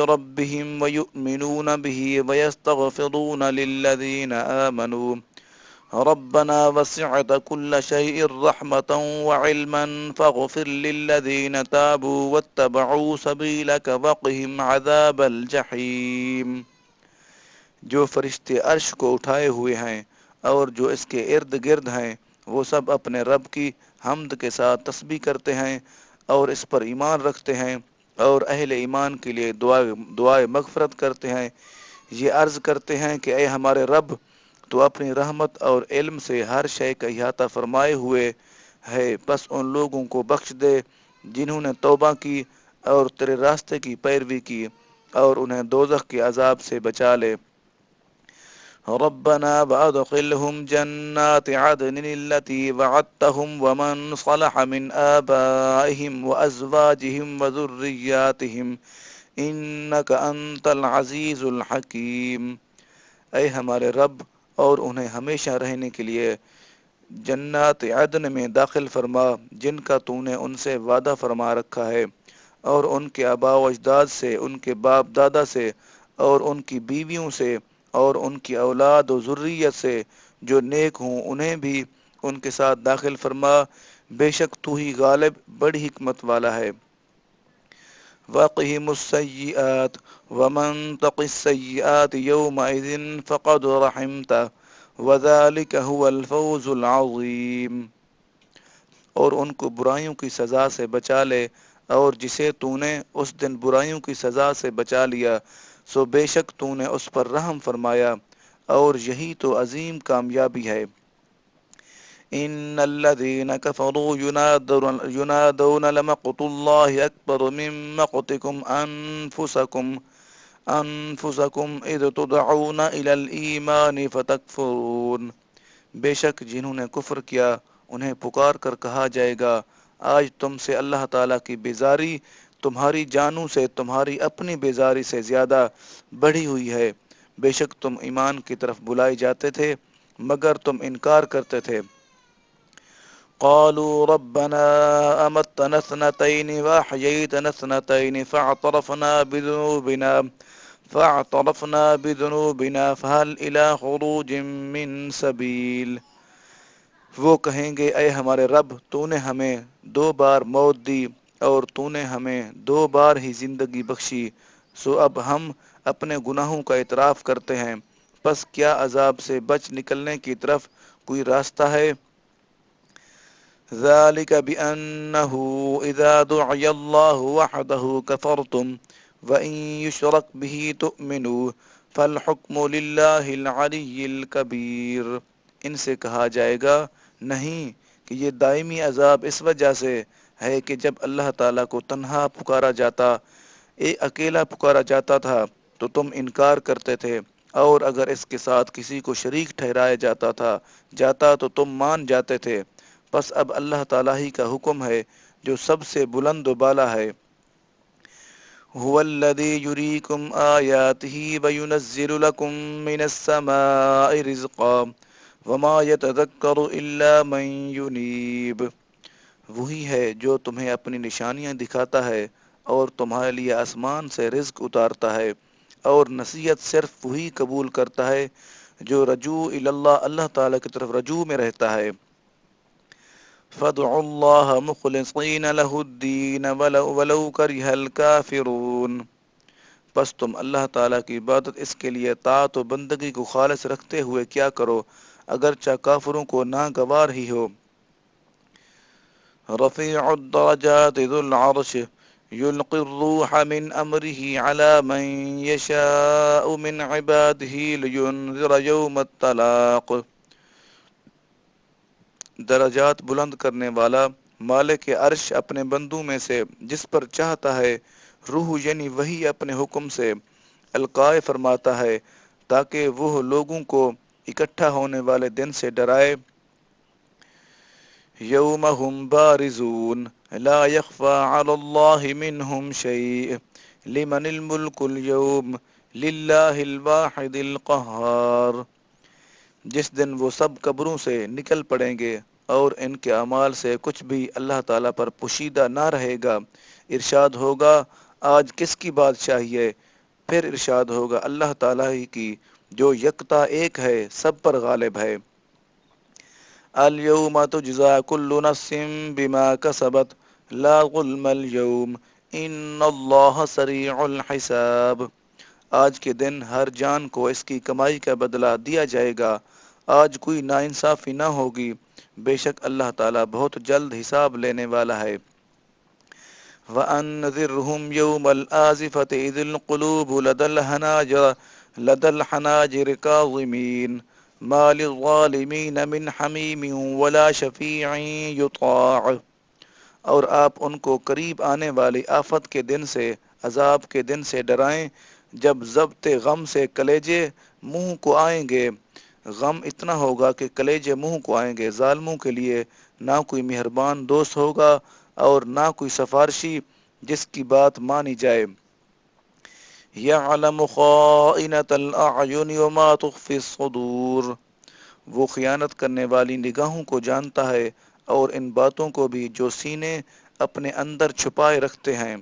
ربهم ويؤمنون به ويستغفرون للذين آمنوا ربنا وسعت كل شيء رحمة وعلما فاغفر للذين تابوا واتبعوا سبيلك وقهم عذاب الجحيم۔ جو فرشتے عرش کو اٹھائے ہوئے ہیں اور جو اس کے ارد گرد ہیں، وہ سب اپنے رب کی حمد کے ساتھ تسبیح کرتے ہیں اور اس پر ایمان رکھتے ہیں اور اہل ایمان کے لیے دعائے مغفرت کرتے ہیں۔ یہ عرض کرتے ہیں کہ اے ہمارے رب، تو اپنی رحمت اور علم سے ہر شے کا احاطہ فرمائے ہوئے ہے، بس ان لوگوں کو بخش دے جنہوں نے توبہ کی اور تیرے راستے کی پیروی کی، اور انہیں دوزخ کے عذاب سے بچا لے۔ ربنا وادخلهم جنات عدن التي وعدتهم ومن صلح من آبائهم وأزواجهم وذرياتهم إنك أنت العزيز الحكيم۔ اے ہمارے رب، اور انہیں ہمیشہ رہنے کے لیے جنات عدن میں داخل فرما جن کا تو نے ان سے وعدہ فرما رکھا ہے، اور ان کے آباء و اجداد سے، ان کے باپ دادا سے، اور ان کی بیویوں سے، اور ان کی اولاد و ذریت سے جو نیک ہوں انہیں بھی ان کے ساتھ داخل فرما، بے شک تو ہی غالب بڑی حکمت والا ہے۔ وَقِهِمُ السَّيِّئَاتِ وَمَن تَقِ السَّيِّئَاتِ يَوْمَئِذٍ فَقَدْ رَحِمْتَهُ وَذَلِكَ هُوَ الْفَوْزُ الْعَظِيمُ۔ اور ان کو برائیوں کی سزا سے بچا لے، اور جسے تو نے اس دن برائیوں کی سزا سے بچا لیا، سو بے شک تو نے اس پر رحم فرمایا، اور یہی تو عظیم کامیابی ہے۔ ان الذين كفروا ينادون لمقت الله اكبر من مقتكم انفسكم اذ تدعون الى الايمان فتكفرون۔ بے شک جنہوں نے کفر کیا انہیں پکار کر کہا جائے گا، آج تم سے اللہ تعالیٰ کی بیزاری تمہاری جانوں سے تمہاری اپنی بیزاری سے زیادہ بڑھی ہوئی ہے۔ بے شک تم ایمان کی طرف بلائے جاتے تھے مگر تم انکار کرتے تھے۔ قالوا ربنا امتنا اثنتين واحييتنا اثنتين فاعترفنا بذنوبنا فهل الى خروج من سبيل۔ وہ کہیں گے اے ہمارے رب، تو نے ہمیں 2 بار موت دی اور تو نے ہمیں 2 بار ہی زندگی بخشی، سو اب ہم اپنے گناہوں کا اعتراف کرتے ہیں، پس کیا عذاب سے بچ نکلنے کی طرف کوئی راستہ ہے؟ ذلك بأنه إذا دعي الله وحده كفرتم وإن يشرك به تؤمنوا فالحكم لله العلي الكبير۔ ان سے کہا جائے گا نہیں کہ یہ دائمی عذاب اس وجہ سے ہے کہ جب اللہ تعالیٰ کو تنہا پکارا جاتا، اکیلا پکارا جاتا تھا تو تم انکار کرتے تھے، اور اگر اس کے ساتھ کسی کو شریک ٹھہرایا جاتا تو تم مان جاتے تھے، پس اب اللہ تعالیٰ ہی کا حکم ہے جو سب سے بلند و بالا ہے۔ هو الذي يريكم آياته وينزل لكم من السماء رزقا وما يتذكر إلا من ينيب۔ وہی ہے جو تمہیں اپنی نشانیاں دکھاتا ہے اور تمہارے لیے آسمان سے رزق اتارتا ہے، اور نصیحت صرف وہی قبول کرتا ہے جو رجوع اللہ اللہ تعالیٰ کی طرف رجوع میں رہتا ہے۔ فادعوا الله مخلصين له الدين ولو كره الكافرون۔ پس تم اللہ تعالیٰ کی عبادت اس کے لیے طاعت و بندگی کو خالص رکھتے ہوئے کیا کرو، اگرچہ کافروں کو ناگوار ہی ہو۔ رفیع الدرجات ذو العرش يلقي الروح من أمره على من يشاء من عباده لينذر يوم التلاق۔ درجات بلند کرنے والا مالک عرش اپنے بندوں میں سے جس پر چاہتا ہے روح یعنی وہی اپنے حکم سے القائے فرماتا ہے تاکہ وہ لوگوں کو اکٹھا ہونے والے دن سے ڈرائے۔ یوم ہم بارزون لا يخفى على الله منهم شيء لمن الملك اليوم لله الواحد القهار۔ جس دن وہ سب قبروں سے نکل پڑیں گے اور ان کے اعمال سے کچھ بھی اللہ تعالیٰ پر پوشیدہ نہ رہے گا، ارشاد ہوگا آج کس کی بادشاہی ہے؟ پھر ارشاد ہوگا اللہ تعالیٰ ہی کی جو یکتا ایک ہے، سب پر غالب ہے۔ الیوم تجزا کل نفس بما کسبت لا ظلم اليوم ان اللہ سریع الحساب۔ آج کے دن ہر جان کو اس کی کمائی کا بدلہ دیا جائے گا، آج کوئی ناانصافی نہ ہوگی، بے شک اللہ تعالیٰ بہت جلد حساب لینے والا ہے۔ وَأَنذِرْهُمْ يَوْمَ الْآزِفَةِ إِذِ الْقُلُوبُ لَدَى الْحَنَاجِرِ كَاظِمِينَ مَا لِلظَّالِمِينَ مِنْ حَمِيمٍ وَلَا شَفِيعٍ يُطَاعُ۔ اور آپ ان کو قریب آنے والی آفت کے دن سے، عذاب کے دن سے ڈرائیں جب ضبط غم سے کلیجے منہ کو آئیں گے۔ غم اتنا ہوگا کہ کلیجے منہ کو آئیں گے، ظالموں کے لیے نہ کوئی مہربان دوست ہوگا اور نہ کوئی سفارشی جس کی بات مانی جائے۔ یعلم خائنۃ الاعین وما تخفی الصدور۔ وہ خیانت کرنے والی نگاہوں کو جانتا ہے اور ان باتوں کو بھی جو سینے اپنے اندر چھپائے رکھتے ہیں۔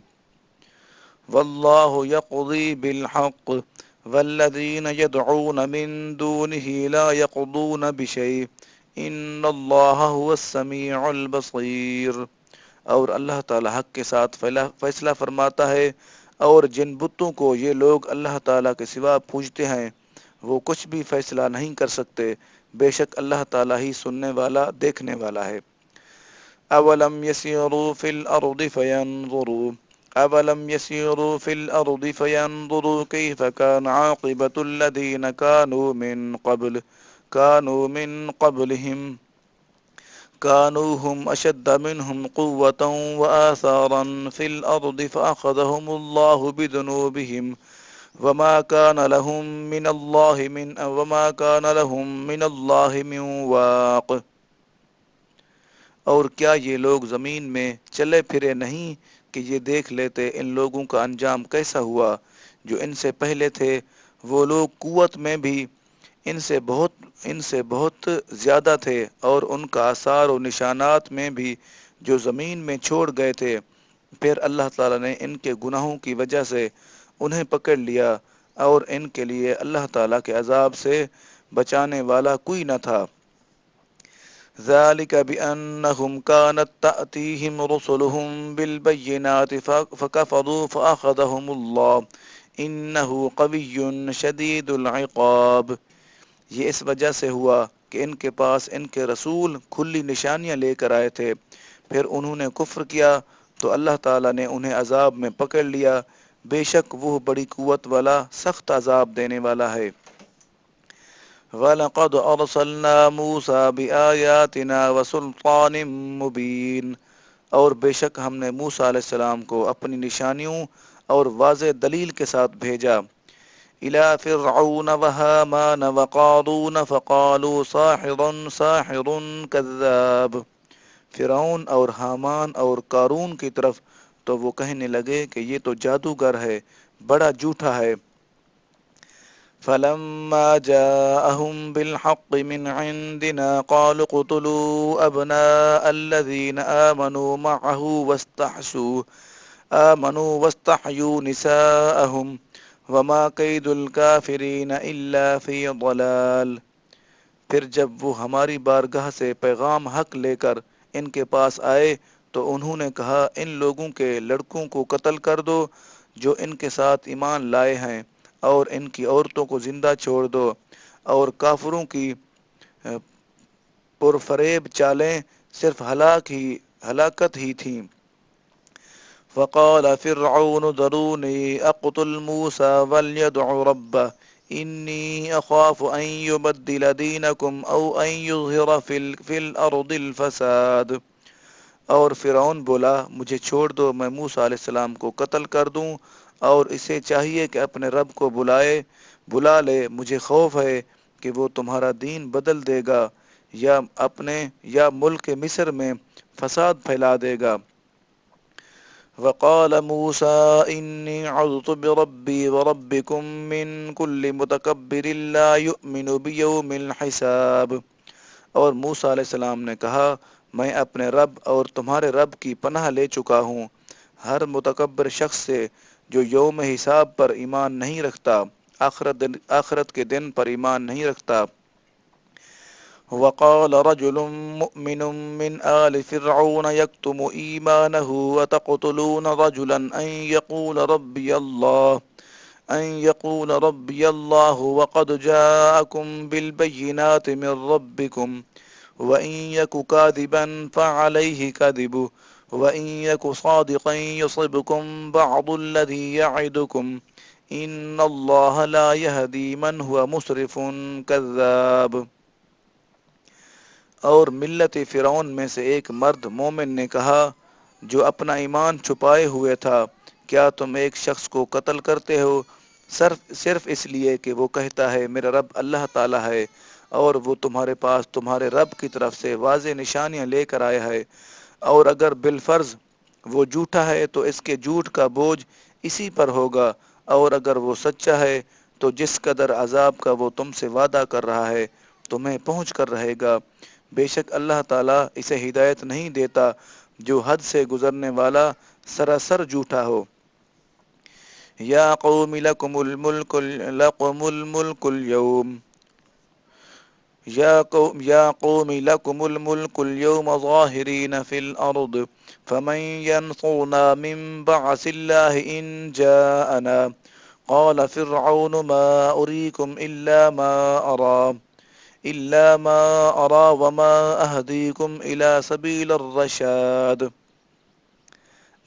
واللہ یقضی بالحق والذین یدعون من دونہ لا یقضون بشیء ان اللہ هو السمیع البصیر۔ اور اللہ تعالی حق کے ساتھ فیصلہ فرماتا ہے، اور جن بتوں کو یہ لوگ اللہ تعالیٰ کے سوا پوجتے ہیں وہ کچھ بھی فیصلہ نہیں کر سکتے، بے شک اللہ تعالیٰ ہی سننے والا دیکھنے والا ہے۔ اولم یسیروا فی الارض فینظروا کیف کان عاقبۃ الذین كانوا من قبلهم كانوا هم اشد منهم قوة وآثارا في الارض فاخذهم الله بذنوبهم وما كان لهم من الله من واق۔ اور کیا یہ لوگ زمین میں چلے پھرے نہیں کہ یہ دیکھ لیتے ان لوگوں کا انجام کیسا ہوا جو ان سے پہلے تھے، وہ لوگ قوت میں بھی ان سے بہت زیادہ تھے، اور ان کا آثار و نشانات میں بھی جو زمین میں چھوڑ گئے تھے، پھر اللہ تعالیٰ نے ان کے گناہوں کی وجہ سے انہیں پکڑ لیا، اور ان کے لیے اللہ تعالیٰ کے عذاب سے بچانے والا کوئی نہ تھا۔ ذَلِكَ بِأَنَّهُمْ كَانَتْ تَأْتِيهِمْ رُسُلُهُم بِالْبَيِّنَاتِ فَكَفَرُوا فَأَخَذَهُمُ اللَّهُ إِنَّهُ قَوِيٌّ شَدِيدُ الْعِقَابِ۔ یہ اس وجہ سے ہوا کہ ان کے پاس ان کے رسول کھلی نشانیاں لے کر آئے تھے، پھر انہوں نے کفر کیا تو اللہ تعالیٰ نے انہیں عذاب میں پکڑ لیا، بے شک وہ بڑی قوت والا سخت عذاب دینے والا ہے۔ وَلَقَدْ أَرْسَلْنَا مُوسَىٰ بِآيَاتِنَا وَسُلْطَانٍ مُّبِينٍ۔ اور بے شک ہم نے موسیٰ علیہ السلام کو اپنی نشانیوں اور واضح دلیل کے ساتھ بھیجا۔ إِلَىٰ فِرْعَوْنَ وَهَامَانَ وَقَارُونَ فَقَالُوا سَاحِرٌ كَذَّابٌ۔ فرعون اور حامان اور قارون کی طرف تو وہ کہنے لگے کہ یہ تو جادوگر ہے، بڑا جھوٹا ہے۔ فَلَمَّا جَاءَهُم بِالْحَقِّ مِنْ عِندِنَا قَالُوا اقْتُلُوا أَبْنَاءَ الَّذِينَ آمَنُوا وَاسْتَحْيُوا نِسَاءَهُمْ وَمَا كَيْدُ الْكَافِرِينَ إِلَّا فِي ضَلَالٍ۔ پھر جب وہ ہماری بارگاہ سے پیغام حق لے کر ان کے پاس آئے تو انہوں نے کہا ان لوگوں کے لڑکوں کو قتل کر دو جو ان کے ساتھ ایمان لائے ہیں، اور ان کی عورتوں کو زندہ چھوڑ دو، اور کافروں کی پرفریب چالیں صرف ہلاکت ہی تھیں۔ فقال فرعون ذروني اقتل موسى وليدع ربه إني أخاف أن يبدل دينكم أو أن يظهر في الأرض الفساد۔ اور فرعون بولا مجھے چھوڑ دو، میں موسیٰ علیہ السلام کو قتل کر دوں، اور اسے چاہیے کہ اپنے رب کو بلا لے، مجھے خوف ہے کہ وہ تمہارا دین بدل دے گا یا ملک مصر میں فساد پھیلا دے گا۔ وقال موسى إني عذت بربي وربكم من كل متكبر لا يؤمن بيوم الحساب۔ اور موسیٰ علیہ السلام نے کہا میں اپنے رب اور تمہارے رب کی پناہ لے چکا ہوں ہر متکبر شخص سے جو یوم حساب پر ایمان نہیں رکھتا، آخرت کے دن پر ایمان نہیں رکھتا۔ وقال رجل مؤمن من آل فرعون يكتم إيمانه أتقتلون رجلا أن يقول ربي الله وقد جاءكم بالبينات من ربكم وإن يك كاذبا فعليه كذبه وإن يك صادقا يصبكم بعض الذي يعدكم إن الله لا يهدي من هو مسرف كذاب۔ اور ملت فرعون میں سے ایک مرد مومن نے کہا جو اپنا ایمان چھپائے ہوئے تھا، کیا تم ایک شخص کو قتل کرتے ہو صرف اس لیے کہ وہ کہتا ہے میرا رب اللہ تعالی ہے، اور وہ تمہارے پاس تمہارے رب کی طرف سے واضح نشانیاں لے کر آیا ہے، اور اگر بالفرض وہ جھوٹا ہے تو اس کے جھوٹ کا بوجھ اسی پر ہوگا، اور اگر وہ سچا ہے تو جس قدر عذاب کا وہ تم سے وعدہ کر رہا ہے تمہیں پہنچ کر رہے گا۔ بے شک اللہ تعالیٰ اسے ہدایت نہیں دیتا جو حد سے گزرنے والا سراسر جھوٹا ہو۔ یا قوم لکم الملک اليوم یا قوم لکم الملک اليوم ظاہرین فی الارض فمن ینصرنا من بعث اللہ ان جاءنا قال فرعون ما اریکم الا ما ارى وما اهدیکم الى سبیل الرشاد۔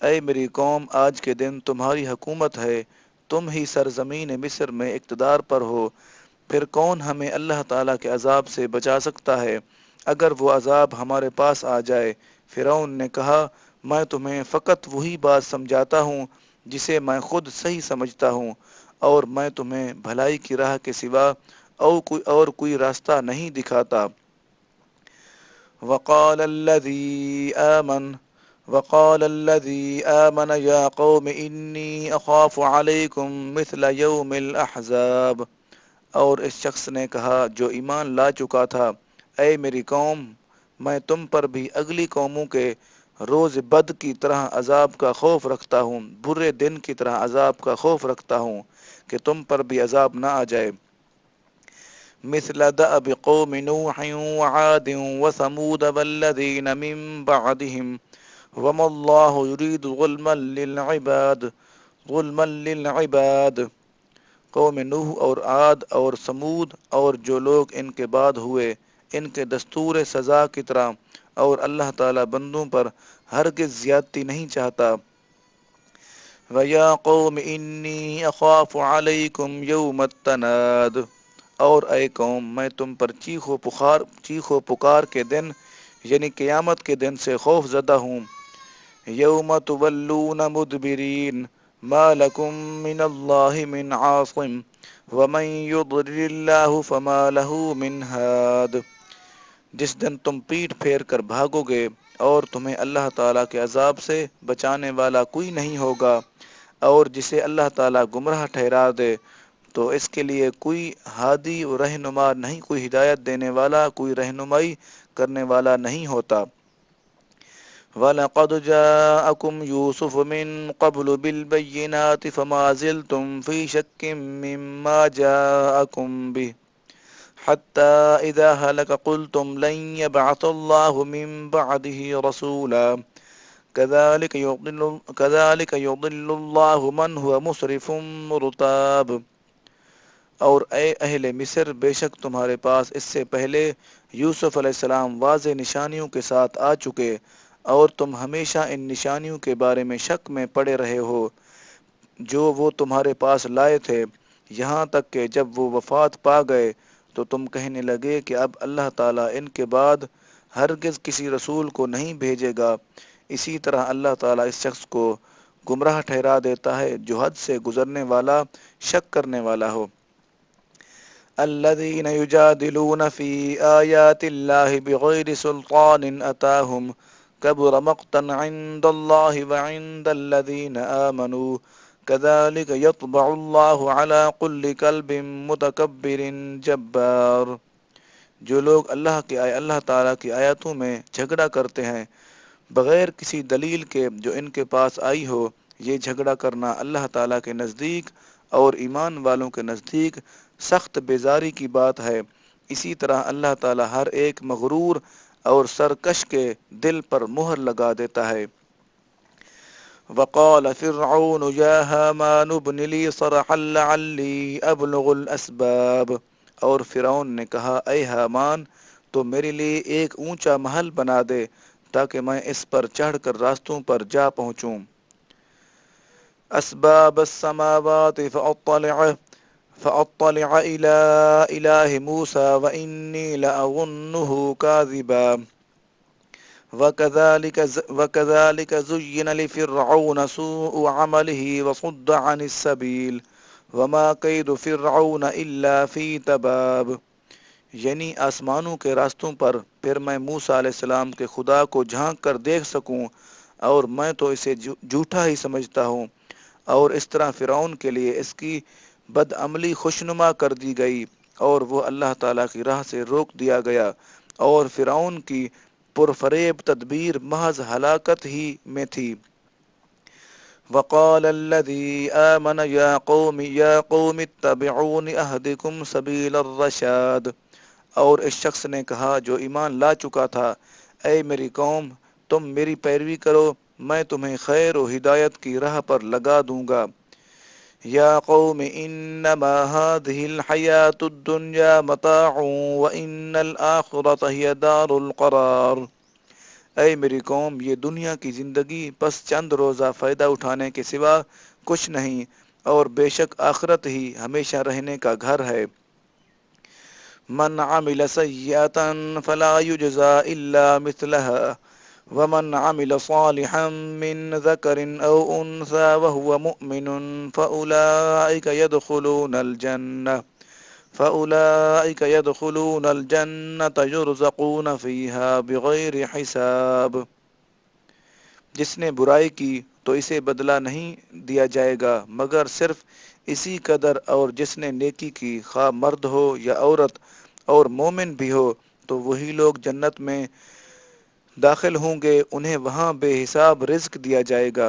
اے میری قوم، آج کے دن تمہاری حکومت ہے، تم ہی سرزمین مصر میں اقتدار پر ہو، پھر کون ہمیں اللہ تعالیٰ کے عذاب سے بچا سکتا ہے اگر وہ عذاب ہمارے پاس آ جائے؟ فرعون نے کہا میں تمہیں فقط وہی بات سمجھاتا ہوں جسے میں خود صحیح سمجھتا ہوں، اور میں تمہیں بھلائی کی راہ کے سوا اور کوئی راستہ نہیں دکھاتا۔ وقال الذي آمن وقال الذي آمن يا قوم إني أخاف عليكم مثل يوم الأحزاب۔ اور اس شخص نے کہا جو ایمان لا چکا تھا، اے میری قوم، میں تم پر بھی اگلی قوموں کے روز بد کی طرح عذاب کا خوف رکھتا ہوں، برے دن کی طرح عذاب کا خوف رکھتا ہوں کہ تم پر بھی عذاب نہ آ جائے۔ مثل دأب قوم نوح وعاد وثمود والذین من بعدهم وما اللہ یرید ظلما للعباد۔ قوم نوح اور عاد اور سمود اور جو لوگ ان کے بعد ہوئے، ان کے دستور سزا کی طرح، اور اللہ تعالی بندوں پر ہرگز زیادتی نہیں چاہتا۔ وَيَا قَوْمِ إِنِّي أَخَافُ عَلَيْكُمْ يَوْمَ التَّنَادِ۔ اور اے قوم، میں تم پر چیخ و پکار کے دن یعنی قیامت کے دن سے خوف زدہ ہوں۔ یوم تولون مدبرین ما لکم من اللہ من عاصم ومن یضلل اللہ فما لہ من ہاد۔ جس دن تم پیٹھ پھیر کر بھاگو گے اور تمہیں اللہ تعالیٰ کے عذاب سے بچانے والا کوئی نہیں ہوگا، اور جسے اللہ تعالیٰ گمراہ ٹھہرا دے تو اس کے لیے کوئی ہادی و رہنما نہیں، کوئی ہدایت دینے والا، کوئی رہنمائی کرنے والا نہیں ہوتا۔ وَلَقَدْ جَاءَكُمْ يُوسُفُ مِنْ قَبْلُ بِالْبَيِّنَاتِ فَمَا زِلْتُمْ فِي شَكٍّ مِّمَّا جَاءَكُمْ بِهِ حَتَّى إِذَا هَلَكَ قُلْتُمْ لَنْ يَبْعَثَ اللَّهُ مِنْ بَعْدِهِ رَسُولًا كَذَلِكَ يُضِلُّ اللَّهُ مَنْ هُوَ مُسْرِفٌ مُرْتَابٌ۔ اور اے اہل مصر، بے شک تمہارے پاس اس سے پہلے یوسف علیہ السلام واضح نشانیوں کے ساتھ آ چکے، اور تم ہمیشہ ان نشانیوں کے بارے میں شک میں پڑے رہے ہو جو وہ تمہارے پاس لائے تھے، یہاں تک کہ جب وہ وفات پا گئے تو تم کہنے لگے کہ اب اللہ تعالیٰ ان کے بعد ہرگز کسی رسول کو نہیں بھیجے گا۔ اسی طرح اللہ تعالیٰ اس شخص کو گمراہ ٹھہرا دیتا ہے جو حد سے گزرنے والا، شک کرنے والا ہو۔ الذين يجادلون في آيات الله بغير سلطان أتاهم كبر مقتا عند الله وعند الذين آمنوا كذلك يطبع الله على كل قلب متكبر جبار۔ جو لوگ اللہ تعالیٰ کی آیاتوں میں جھگڑا کرتے ہیں بغیر کسی دلیل کے جو ان کے پاس آئی ہو، یہ جھگڑا کرنا اللہ تعالیٰ کے نزدیک اور ایمان والوں کے نزدیک سخت بیزاری کی بات ہے۔ اسی طرح اللہ تعالی ہر ایک مغرور اور سرکش کے دل پر مہر لگا دیتا ہے۔ وقال فرعون یا ہامان ابن لی صرحا لعلی ابلغ الاسباب، اور فرعون نے کہا اے ہامان تو میرے لیے ایک اونچا محل بنا دے تاکہ میں اس پر چڑھ کر راستوں پر جا پہنچوں۔ اسباب السماوات فاطلع الى الہ موسیٰ وانی لأظنہ کاذبا وكذلك زين لفرعون سوء عمله وصد عن السبيل وما كيد فرعون إلا في تباب، یعنی آسمانوں کے راستوں پر پھر میں موسیٰ علیہ السلام کے خدا کو جھانک کر دیکھ سکوں، اور میں تو اسے جھوٹا ہی سمجھتا ہوں، اور اس طرح فرعون کے لیے اس کی بدعملی خوشنما کر دی گئی اور وہ اللہ تعالیٰ کی راہ سے روک دیا گیا، اور فرعون کی پرفریب تدبیر محض ہلاکت ہی میں تھی۔ وقال الذي آمن يا قوم اتبعون اهدكم سبيل الرشاد، اور اس شخص نے کہا جو ایمان لا چکا تھا اے میری قوم تم میری پیروی کرو، میں تمہیں خیر و ہدایت کی راہ پر لگا دوں گا۔ یا قوم انما هذه الحیاة الدنیا متاع وان الآخرة هي دار القرار، اے میری قوم یہ دنیا کی زندگی بس چند روزہ فائدہ اٹھانے کے سوا کچھ نہیں، اور بے شک آخرت ہی ہمیشہ رہنے کا گھر ہے۔ من عمل سیئة فلا یجزى الا مثلها ومن عمل صالحا من ذكر او انثى وهو مؤمن فأولئك يدخلون الجنة يرزقون فيها بغیر حساب، جس نے برائی کی تو اسے بدلہ نہیں دیا جائے گا مگر صرف اسی قدر، اور جس نے نیکی کی خواہ مرد ہو یا عورت اور مومن بھی ہو تو وہی لوگ جنت میں داخل ہوں گے، انہیں وہاں بے حساب رزق دیا جائے گا۔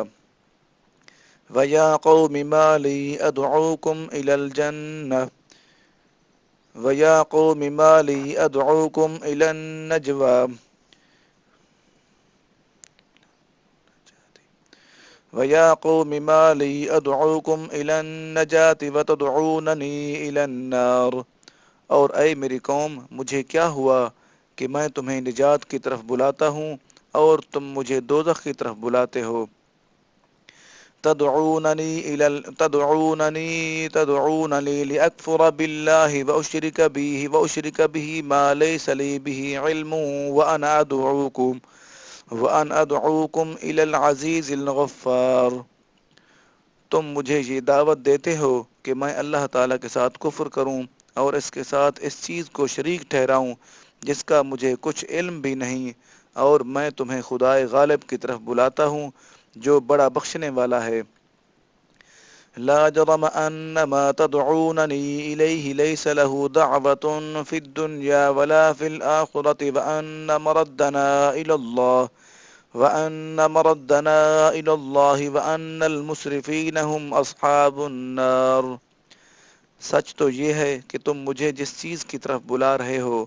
وَيَا قَوْمِ مَا لِي أَدْعُوكُمْ إِلَى الْجَنَّةِ وَيَا قَوْمِ مَا لِي أَدْعُوكُمْ إِلَى النَّجْوَى وَيَا قَوْمِ مَا لِي أَدْعُوكُمْ إِلَى النَّجَاةِ وَتَدْعُونَنِي إِلَى النَّارِ، اور اے میری قوم مجھے کیا ہوا کہ میں تمہیں نجات کی طرف بلاتا ہوں اور تم مجھے دوزخ کی طرف بلاتے ہو۔ تدعونني لأكفر بالله وأشرك به ما ليس لي به علم وأن أدعوكم إلى العزيز الغفار، تم مجھے یہ دعوت دیتے ہو کہ میں اللہ تعالیٰ کے ساتھ کفر کروں اور اس کے ساتھ اس چیز کو شریک ٹھہراؤں جس کا مجھے کچھ علم بھی نہیں، اور میں تمہیں خدائے غالب کی طرف بلاتا ہوں جو بڑا بخشنے والا ہے۔ لا جرم ان ما تدعونني الیہ لیس له دعوة فی الدنیا ولا فی الآخرة وأن مردنا إلى الله وأن المسرفين هم أصحاب النار، سچ تو یہ ہے کہ تم مجھے جس چیز کی طرف بلا رہے ہو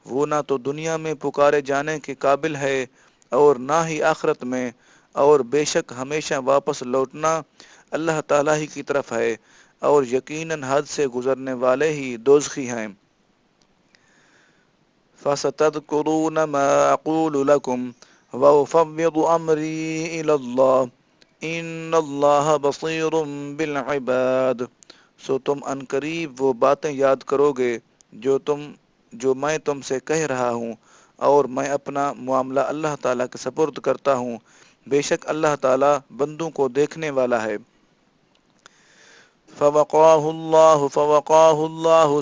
وہ نہ تو دنیا میں پکارے جانے کے قابل ہے اور نہ ہی آخرت میں، اور بے شک ہمیشہ واپس لوٹنا اللہ تعالیٰ ہی کی طرف ہے، اور یقیناً حد سے گزرنے والے ہی دوزخی ہیں۔ فَسَتَذْكُرُونَ مَا أَقُولُ لَكُمْ وَأُفَوِّضُ أَمْرِي إِلَى اللَّهِ إِنَّ اللَّهَ بَصِيرٌ بِالْعِبَادِ، سو تم عنقریب وہ باتیں یاد کرو گے جو میں تم سے کہہ رہا ہوں، اور میں اپنا معاملہ اللہ تعالیٰ کے سپرد کرتا ہوں، بے شک اللہ تعالیٰ بندوں کو دیکھنے والا ہے۔ فوقاه الله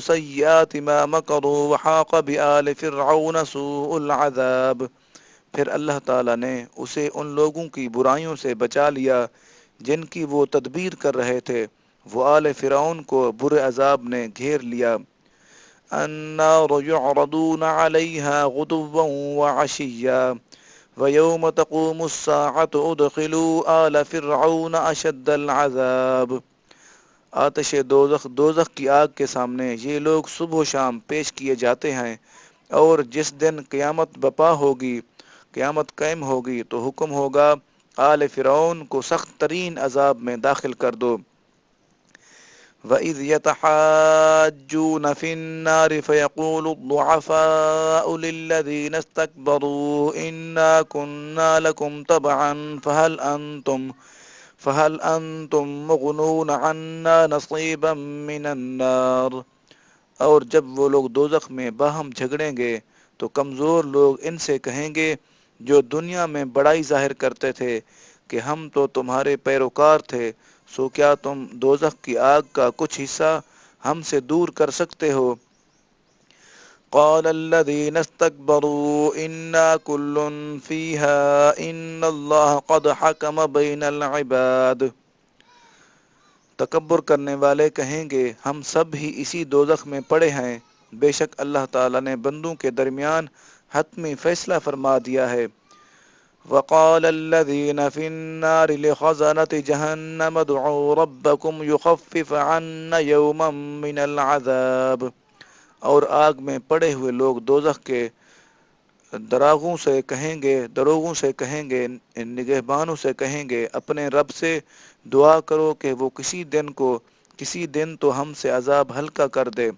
سيئات ما مكروا وحاق بآل فرعون سوء العذاب، پھر اللہ تعالیٰ نے اسے ان لوگوں کی برائیوں سے بچا لیا جن کی وہ تدبیر کر رہے تھے، وہ آل فرعون کو برے عذاب نے گھیر لیا۔ النار يعرضون عليها غدوا وعشيا ويوم تقوم الساعة ادخلوا آل فرعون أشد العذاب، آتش دوزخ، دوزخ کی آگ کے سامنے یہ لوگ صبح و شام پیش کیے جاتے ہیں، اور جس دن قیامت بپا ہوگی، قیامت قائم ہوگی، تو حکم ہوگا آل فرعون کو سخت ترین عذاب میں داخل کر دو۔ وَإِذْ يَتَحَاجُّونَ فِي النَّارِ فَيَقُولُ الضُّعَفَاءُ لِلَّذِينَ اسْتَكْبَرُوا إِنَّا كُنَّا لَكُمْ تَبَعًا فَهَلْ أَنْتُمْ مُغْنُونَ عَنَّا نَصِيبًا مِّنَ النَّارِ۔ اور جب وہ لوگ دوزخ میں باہم جھگڑیں گے تو کمزور لوگ ان سے کہیں گے جو دنیا میں بڑائی ظاہر کرتے تھے کہ ہم تو تمہارے پیروکار تھے، سو کیا تم دوزخ کی آگ کا کچھ حصہ ہم سے دور کر سکتے ہو؟ قال الذين استكبروا إنا كل فيها إن الله قد حكم بين العباد۔ تکبر کرنے والے کہیں گے ہم سب ہی اسی دوزخ میں پڑے ہیں، بے شک اللہ تعالیٰ نے بندوں کے درمیان حتمی فیصلہ فرما دیا ہے۔ وقال الذين في النار لخزنة جهنم ادعوا ربكم يخفف عنا يوما من العذاب۔ اور آگ میں پڑے ہوئے لوگ دوزخ کے دروغوں سے کہیں گے، نگہبانوں سے کہیں گے اپنے رب سے دعا کرو کہ وہ کسی دن تو ہم سے عذاب ہلکا کر دے۔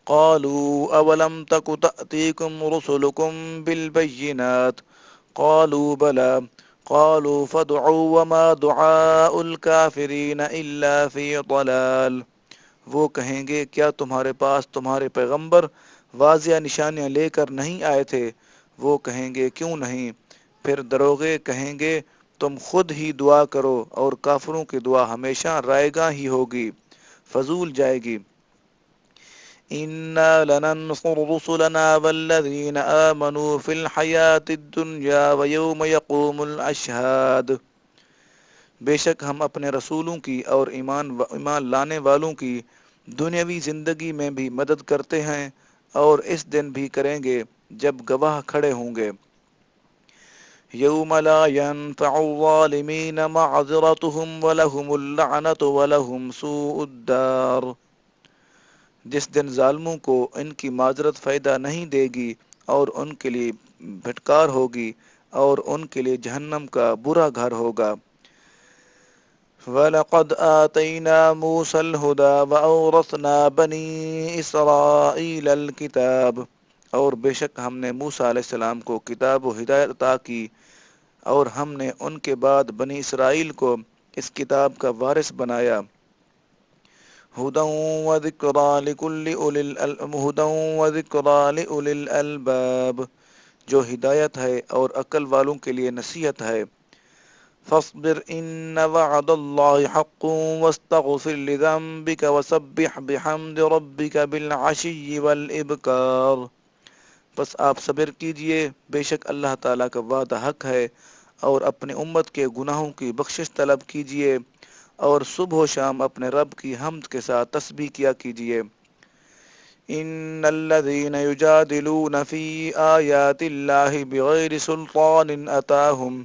قالوا اولم تک تأتیکم رسلکم بالبینات قالوا بلی قالوا فادعوا وما دعاء الکافرین الا فی ضلال۔ وہ کہیں گے کیا تمہارے پاس تمہارے پیغمبر واضح نشانیاں لے کر نہیں آئے تھے؟ وہ کہیں گے کیوں نہیں؟ پھر دروغے کہیں گے تم خود ہی دعا کرو، اور کافروں کی دعا ہمیشہ رائے گاں ہی ہوگی، فضول جائے گی۔ اِنَّا لَنَنصُرُ رُسُلَنَا وَالَّذِينَ آمَنُوا فِي الْحَيَاةِ الدُّنْيَا وَيَوْمَ يَقُومُ الْأَشْهَادُ۔ بے شک ہم اپنے رسولوں کی اور ایمان لانے والوں کی دنیاوی زندگی میں بھی مدد کرتے ہیں، اور اس دن بھی کریں گے جب گواہ کھڑے ہوں گے۔ یوم لا ينفع الظالمین معذرتهم ولهم اللعنة ولهم سوء الدار۔ جس دن ظالموں کو ان کی معذرت فائدہ نہیں دے گی، اور ان کے لیے بھٹکار ہوگی، اور ان کے لیے جہنم کا برا گھر ہوگا۔ وَلَقَدْ آتَيْنَا مُوسَى الْهُدَى وَأَوْرَثْنَا بَنِي إِسْرَائِيلَ الْكِتَابَ۔ اور بے شک ہم نے موسیٰ علیہ السلام کو کتاب و ہدایت عطا کی، اور ہم نے ان کے بعد بنی اسرائیل کو اس کتاب کا وارث بنایا۔ هُدًى وَذِكْرَىٰ لِأُولِي الْأَلْبَابِ، جو ہدایت ہے اور عقل والوں کے لیے نصیحت ہے۔ فاصبر ان وعد اللہ حق واستغفر لذنبک وسبح بحمد ربک بالعشی والابکار۔ پس آپ صبر کیجئے، بے شک اللہ تعالیٰ کا وعدہ حق ہے، اور اپنے امت کے گناہوں کی بخشش طلب کیجئے، اور صبح و شام اپنے رب کی حمد کے ساتھ تسبیح کیا کیجئے۔ ان الذین یجادلون فی آیات اللہ بغیر سلطان اتاہم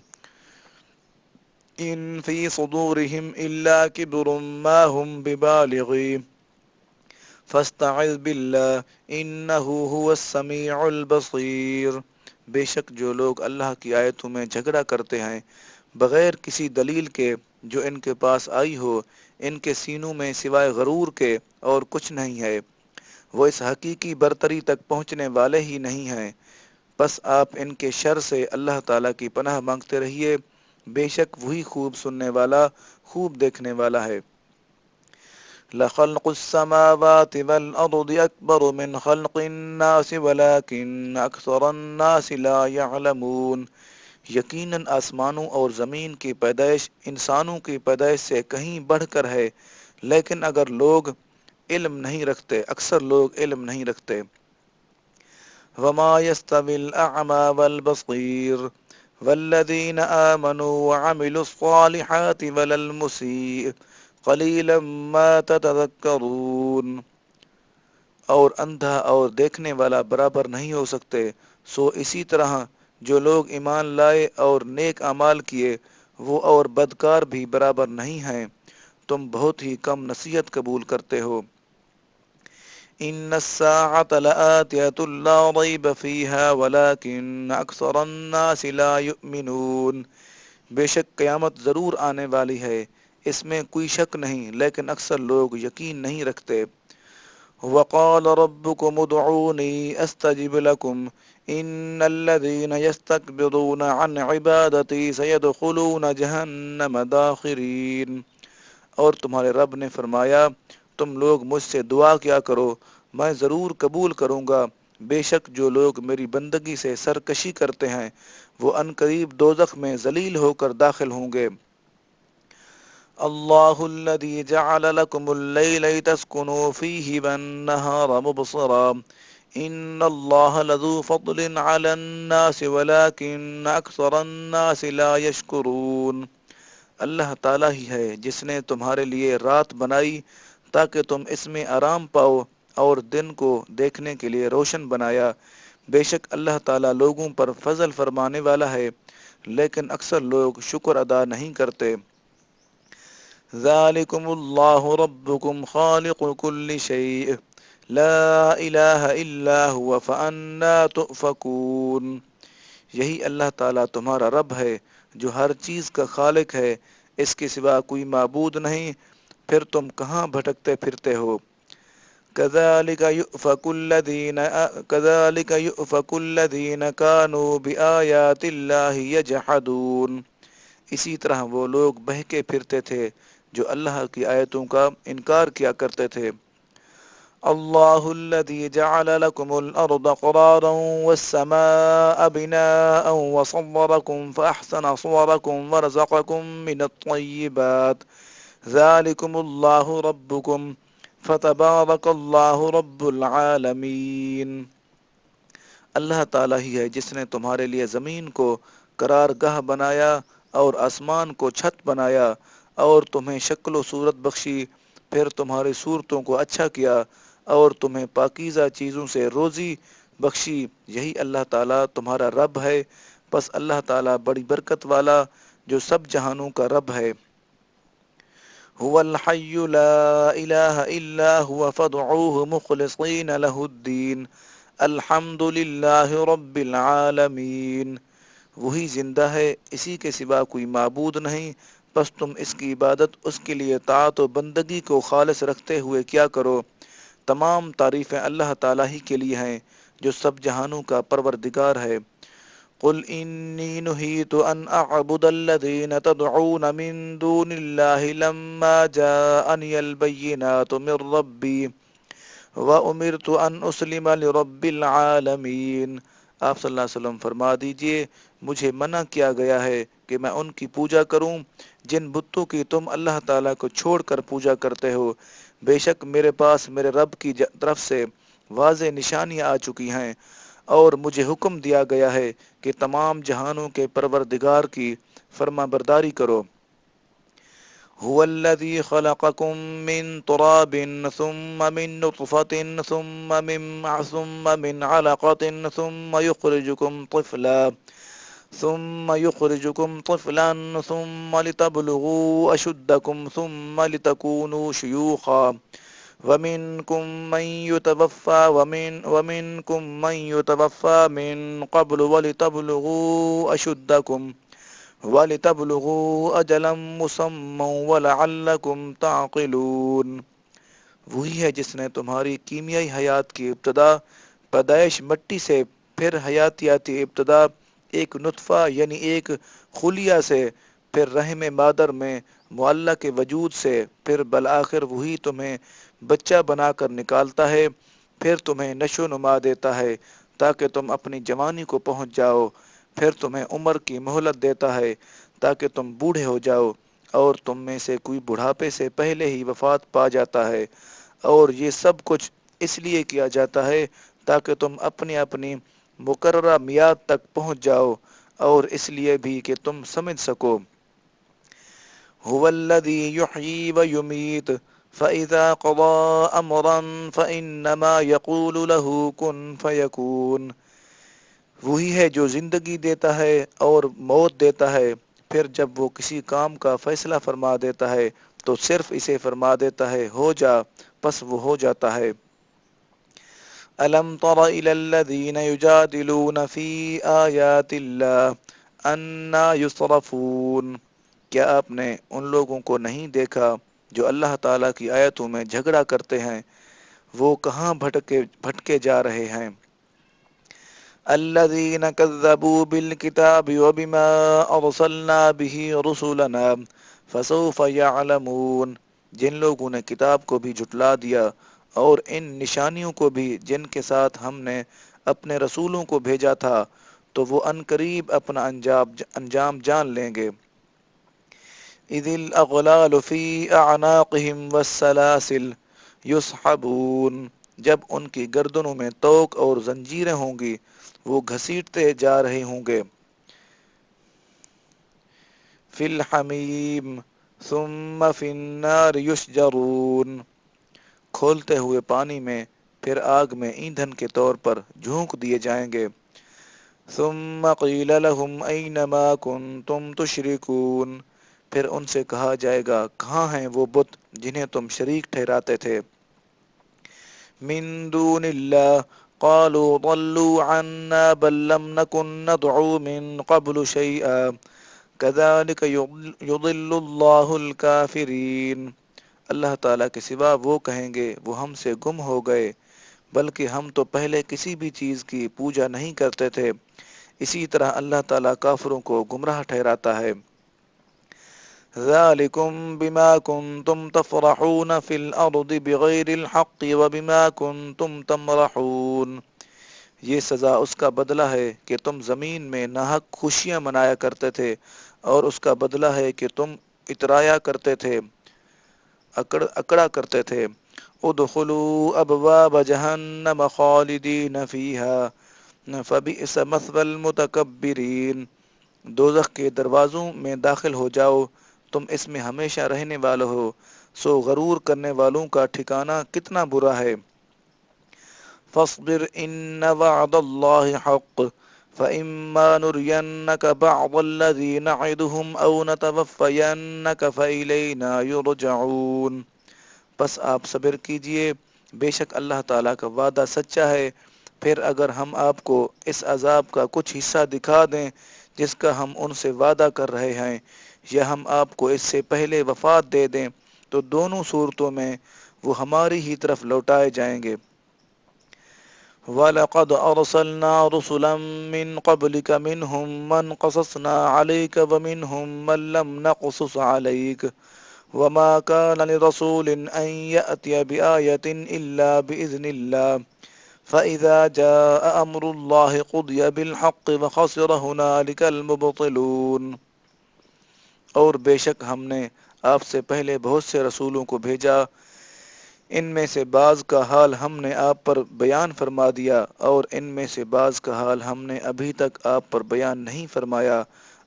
ان فی صدورہم الا کبر ما ہم ببالغی فاستعذ باللہ انہ هو السمیع البصیر۔ بے شک جو لوگ اللہ کی آیتوں میں جھگڑا کرتے ہیں بغیر کسی دلیل کے جو ان کے پاس آئی ہو، ان کے سینوں میں سوائے غرور کے اور کچھ نہیں ہے، وہ اس حقیقی برتری تک پہنچنے والے ہی نہیں ہیں۔ پس آپ ان کے شر سے اللہ تعالیٰ کی پناہ مانگتے رہیے، بے شک وہی خوب سننے والا، خوب دیکھنے والا ہے۔ لَخَلْقُ السَّمَاوَاتِ وَالْأَرْضِ أَكْبَرُ مِنْ خَلْقِ النَّاسِ وَلَكِنَّ أَكْثَرَ النَّاسِ لَا يَعْلَمُونَ۔ یقیناً آسمانوں اور زمین کی پیدائش انسانوں کی پیدائش سے کہیں بڑھ کر ہے، لیکن اکثر لوگ علم نہیں رکھتے۔ وَمَا يَسْتَوِي الْأَعْمَى وَالْبَصِيرُ وَالَّذِينَ آمَنُوا وَعَمِلُوا الصَّالِحَاتِ وَلَا الْمُسِيءُ قَلِيلًا مَا تَتَذَكَّرُونَ۔ اور اندھا اور دیکھنے والا برابر نہیں ہو سکتے، سو اسی طرح جو لوگ ایمان لائے اور نیک اعمال کیے وہ اور بدکار بھی برابر نہیں ہیں، تم بہت ہی کم نصیحت قبول کرتے ہو۔ ان الساعة لآتية لا ريب فيها ولكن اکثر الناس لا يؤمنون۔ بے شک قیامت ضرور آنے والی ہے، اس میں کوئی شک نہیں، لیکن اکثر لوگ یقین نہیں رکھتے۔ وقال ربكم ادعوني استجب لكم ان الذين يستكبرون عن عبادتي سيدخلون جہنم داخرین۔ اور تمہارے رب نے فرمایا تم لوگ مجھ سے دعا کیا کرو، میں ضرور قبول کروں گا۔ بے شک جو لوگ میری بندگی سے سرکشی کرتے ہیں وہ عنقریب دوزخ میں ذلیل ہو کر داخل ہوں گے۔ اللہ الذي جعل لكم الليل لتسكنوا فيه والنهار مبصرا ان اللہ لذو فضل على الناس ولكن اکثر الناس لا يشكرون۔ اللہ تعالیٰ ہی ہے جس نے تمہارے لیے رات بنائی تاکہ تم اس میں آرام پاؤ اور دن کو دیکھنے کے لیے روشن بنایا۔ بے شک اللہ تعالیٰ لوگوں پر فضل فرمانے والا ہے، لیکن اکثر لوگ شکر ادا نہیں کرتے۔ ذالکم اللہ ربکم خالق کل شیء لا الہ الا هو فانا تؤفکون۔ یہی اللہ تعالیٰ تمہارا رب ہے جو ہر چیز کا خالق ہے، اس کے سوا کوئی معبود نہیں، پھر تم کہاں بھٹکتے پھرتے ہو۔ كذلك يؤفك الذين كانوا بآيات الله يجحدون۔ اسی طرح وہ لوگ بہکے پھرتے تھے جو اللہ کی آیتوں کا انکار کیا کرتے تھے۔ اللہ الذي جعل لكم الأرض قرارا والسماء بناء وصوركم فأحسن صوركم ورزقكم من الطيبات ذلكم الله ربكم فتبارک اللہ رب العالمین۔ اللہ تعالیٰ ہی ہے جس نے تمہارے لیے زمین کو قرار گاہ بنایا اور آسمان کو چھت بنایا اور تمہیں شکل و صورت بخشی، پھر تمہاری صورتوں کو اچھا کیا اور تمہیں پاکیزہ چیزوں سے روزی بخشی۔ یہی اللہ تعالیٰ تمہارا رب ہے، پس اللہ تعالیٰ بڑی برکت والا جو سب جہانوں کا رب ہے۔ هو الحي لا إله إلا هو فادعوه مخلصين له الدين الحمد لله رب العالمین۔ وہی زندہ ہے، اسی کے سوا کوئی معبود نہیں، پس تم اس کی عبادت اس کے لیے طاعت و بندگی کو خالص رکھتے ہوئے کیا کرو۔ تمام تعریفیں اللہ تعالیٰ ہی کے لیے ہیں جو سب جہانوں کا پروردگار ہے۔ قل انی نہیت ان اعبد الذین تدعون من دون اللہ لما جاءنی البینات من ربی وامرت ان اسلم لرب العالمین۔ آپ صلی اللہ علیہ وسلم فرما دیجئے مجھے منع کیا گیا ہے کہ میں ان کی پوجا کروں جن بتوں کی تم اللہ تعالیٰ کو چھوڑ کر پوجا کرتے ہو۔ بے شک میرے پاس میرے رب کی طرف سے واضح نشانیاں آ چکی ہیں اور مجھے حکم دیا گیا ہے کہ تمام جہانوں کے پروردگار کی فرما برداری کرو۔ هو الذي خلقكم من تراب ثم من نطفة ثم من علقة ثم يخرجكم طفلا ثم لتبلغوا أشدكم ثم لتكونوا شيوخا ومنكم من يتوفى من قبل ولتبلغوا أجلا مسمى ولعلكم تعقلون۔ وہی ہے جس نے تمہاری کیمیائی حیات کی ابتدا پیدائش مٹی سے، پھر حیاتیاتی ابتدا ایک نطفہ یعنی ایک خلیہ سے، پھر رحم مادر میں معلق کے وجود سے، پھر بالآخر وہی تمہیں بچہ بنا کر نکالتا ہے، پھر تمہیں نشو و نما دیتا ہے تاکہ تم اپنی جوانی کو پہنچ جاؤ، پھر تمہیں عمر کی مہلت دیتا ہے تاکہ تم بوڑھے ہو جاؤ، اور تم میں سے کوئی بڑھاپے سے پہلے ہی وفات پا جاتا ہے، اور یہ سب کچھ اس لیے کیا جاتا ہے تاکہ تم اپنی اپنی مقررہ میعاد تک پہنچ جاؤ، اور اس لیے بھی کہ تم سمجھ سکو۔ هو الذي يحيي ويميت فإذا قضى أمرا فإنما يقول له كن فيكون۔ وہی ہے جو زندگی دیتا ہے اور موت دیتا ہے، پھر جب وہ کسی کام کا فیصلہ فرما دیتا ہے تو صرف اسے فرما دیتا ہے ہو جا، پس وہ ہو جاتا ہے۔ الم تر الی الذین یجادلون فی آیات اللہ انا یصرفون، کیا آپ نے ان لوگوں کو نہیں دیکھا جو اللہ تعالیٰ کی آیتوں میں جھگڑا کرتے ہیں، وہ کہاں بھٹکے جا رہے ہیں۔ الذین کذبوا بالکتاب وبما ارسلنا به رسلنا فسوف یعلمون، جن لوگوں نے کتاب کو بھی جھٹلا دیا اور ان نشانیوں کو بھی جن کے ساتھ ہم نے اپنے رسولوں کو بھیجا تھا، تو وہ عنقریب اپنا انجام جان لیں گے۔ اذ الاغلال فی اعناقہم والسلاسل یسحبون، جب ان کی گردنوں میں طوق اور زنجیریں ہوں گی، وہ گھسیٹتے جا رہے ہوں گے۔ فی الحمیم ثم فی النار یسجرون، کھولتے ہوئے پانی میں، پھر آگ میں ایندھن کے طور پر جھونک دیے جائیں گے۔ ثم قیل لہم این ما کنتم تشرکون، پھر ان سے کہا جائے گا کہاں ہیں وہ بت جنہیں تم شریک ٹھہراتے تھے۔ من دون اللہ قالوا ضلوا عنا بل لم نکن ندعو من قبل شیئا کذالک یضل اللہ الکافرین، اللہ تعالیٰ کے سوا وہ کہیں گے وہ ہم سے گم ہو گئے، بلکہ ہم تو پہلے کسی بھی چیز کی پوجا نہیں کرتے تھے، اسی طرح اللہ تعالیٰ کافروں کو گمراہ ٹھہراتا ہے۔ ذالکم بما کنتم تفرحون فی الارض بغیر الحق وبما کنتم تمرحون، یہ سزا اس کا بدلہ ہے کہ تم زمین میں ناحق خوشیاں منایا کرتے تھے، اور اس کا بدلہ ہے کہ تم اترایا کرتے تھے، اکڑا کرتے تھے۔ ادخلوا ابواب جہنم خالدین فیہا فبئس مثوی المتکبرین، دوزخ کے دروازوں میں داخل ہو جاؤ، تم اس میں ہمیشہ رہنے والے ہو، سو غرور کرنے والوں کا ٹھکانہ کتنا برا ہے۔ فاصبر ان وعد اللہ حق فإما نرینک بعض الذی نعدهم او نتوفینک فإلینا یرجعون، پس آپ صبر کیجئے، بے شک اللہ تعالیٰ کا وعدہ سچا ہے، پھر اگر ہم آپ کو اس عذاب کا کچھ حصہ دکھا دیں جس کا ہم ان سے وعدہ کر رہے ہیں، یا ہم آپ کو اس سے پہلے وفات دے دیں، تو دونوں صورتوں میں وہ ہماری ہی طرف لوٹائے جائیں گے۔ وَلَقَدْ أَرْسَلْنَا رُسُلًا مِّن قَبْلِكَ مِنْهُمْ مَنْ قَصَصْنَا عَلَيْكَ وَمِنْهُمْ مَنْ لَمْ نَقْصُصْ عَلَيْكَ وَمَا كَانَ لِرَسُولٍ أَنْ يَأْتِيَ بِآيَةٍ إِلَّا بِإِذْنِ اللَّهِ فَإِذَا جَاءَ أَمْرُ اللَّهِ قُضِيَ بِالْحَقِّ وَخَسِرَ هُنَالِكَ الْمُبْطِلُونَ، اور بے شک ہم نے آپ سے پہلے بہت سے رسولوں کو بھیجا، ان میں سے بعض کا حال ہم نے آپ پر بیان فرما دیا، اور ان میں سے بعض کا حال ہم نے ابھی تک آپ پر بیان نہیں فرمایا،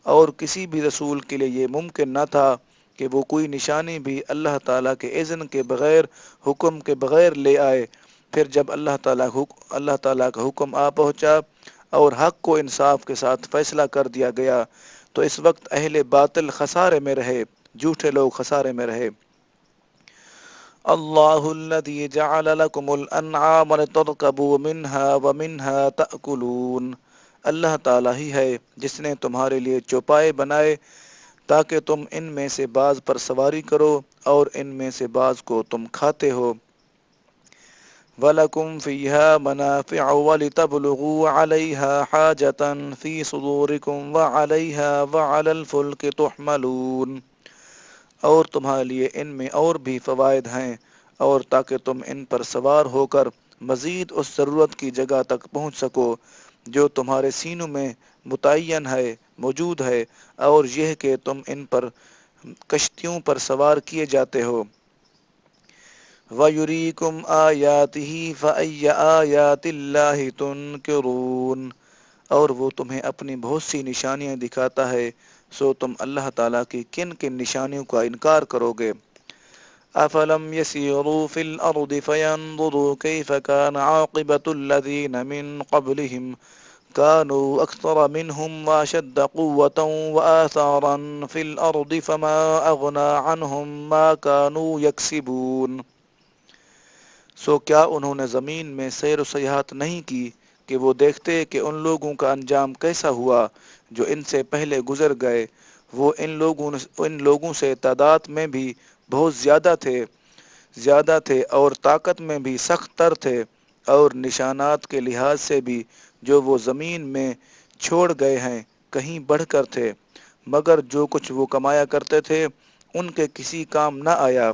اور کسی بھی رسول کے لیے یہ ممکن نہ تھا کہ وہ کوئی نشانی بھی اللہ تعالیٰ کے اذن کے بغیر، حکم کے بغیر لے آئے۔ پھر جب اللہ تعالیٰ کا حکم آ پہنچا اور حق کو انصاف کے ساتھ فیصلہ کر دیا گیا، تو اس وقت اہل باطل خسارے میں رہے، جھوٹے لوگ خسارے میں رہے۔ اللہ الذی جعل لکم الانعام لترکبوا منها ومنها تأکلون، اللہ تعالیٰ ہی ہے جس نے تمہارے لیے چوپائے بنائے تاکہ تم ان میں سے بعض پر سواری کرو اور ان میں سے بعض کو تم کھاتے ہو۔ وَلَكُمْ فِيهَا مَنَافِعُ وَلِتَبْلُغُوا عَلَيْهَا حَاجَةً فِي صُدُورِكُمْ وَعَلَيْهَا وَعَلَى الْفُلْكِ تُحْمَلُونَ، اور تمہارے لیے ان میں اور بھی فوائد ہیں، اور تاکہ تم ان پر سوار ہو کر مزید اس ضرورت کی جگہ تک پہنچ سکو جو تمہارے سینوں میں متعین ہے، موجود ہے، اور یہ کہ تم ان پر کشتیوں پر سوار کیے جاتے ہو۔ وَيُرِيكُمْ آيَاتِهِ فَأَيَّ آيَاتِ اللَّهِ تُنْكِرُونَ، اور وہ تمہیں اپنی بہت سی نشانیاں دکھاتا ہے، سو تم اللہ تعالیٰ کی کن کن نشانیوں کا انکار کرو گے۔ أَفَلَمْ يَسِيرُوا فِي الْأَرْضِ فَيَنْظُرُوا كَيْفَ كَانَ عَاقِبَةُ الَّذِينَ مِنْ قَبْلِهِمْ كانوا أكثر منهم وأشد قوة وآثارا في الأرض فما أغنى عنهم ما كانوا يكسبون. سو کیا انہوں نے زمین میں سیر و سیاحت نہیں کی کہ وہ دیکھتے کہ ان لوگوں کا انجام کیسا ہوا جو ان سے پہلے گزر گئے. وہ ان لوگوں سے تعداد میں بھی بہت زیادہ تھے اور طاقت میں بھی سخت تر تھے اور نشانات کے لحاظ سے بھی جو وہ زمین میں چھوڑ گئے ہیں کہیں بڑھ کر تھے، مگر جو کچھ وہ کمایا کرتے تھے ان کے کسی کام نہ آیا.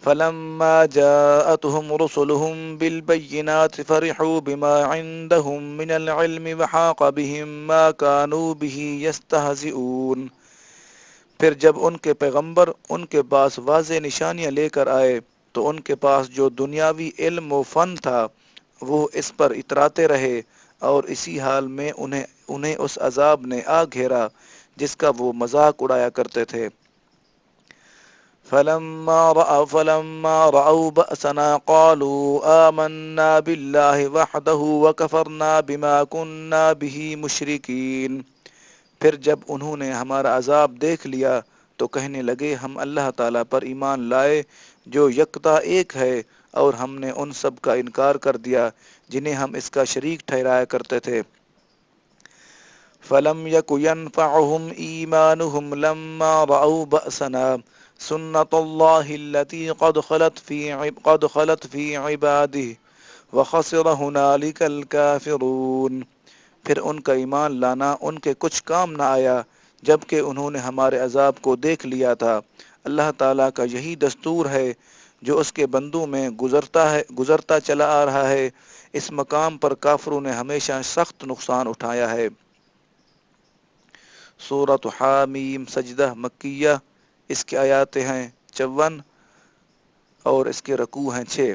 فلما جاءتهم رسلهم بالبينات فرحوا بما عندهم من العلم وحاق بهم ما كانوا به يستهزئون. پھر جب ان کے پیغمبر ان کے پاس واضح نشانیاں لے کر آئے تو ان کے پاس جو دنیاوی علم و فن تھا وہ اس پر اتراتے رہے، اور اسی حال میں انہیں اس عذاب نے آ گھیرا جس کا وہ مذاق اڑایا کرتے تھے. فلما رأوا بأسنا قالوا آمنا بالله وحده وكفرنا بما كنا به مشركين. پھر جب انہوں نے ہمارا عذاب دیکھ لیا تو کہنے لگے ہم اللہ تعالیٰ پر ایمان لائے جو یکتا ایک ہے، اور ہم نے ان سب کا انکار کر دیا جنہیں ہم اس کا شریک ٹھہرایا کرتے تھے. فلم یک ينفعهم ایمانهم لما رأوا بأسنا سنت اللہ التي قد خلت في عباده وخسر هنالك الكافرون. پھر ان کا ایمان لانا ان کے کچھ کام نہ آیا جبکہ انہوں نے ہمارے عذاب کو دیکھ لیا تھا. اللہ تعالیٰ کا یہی دستور ہے جو اس کے بندوں میں گزرتا چلا آ رہا ہے. اس مقام پر کافروں نے ہمیشہ سخت نقصان اٹھایا ہے. سورۃ حامیم سجدہ مکیہ، اس کی آیات ہیں 54 اور اس کے رکوع ہیں 6.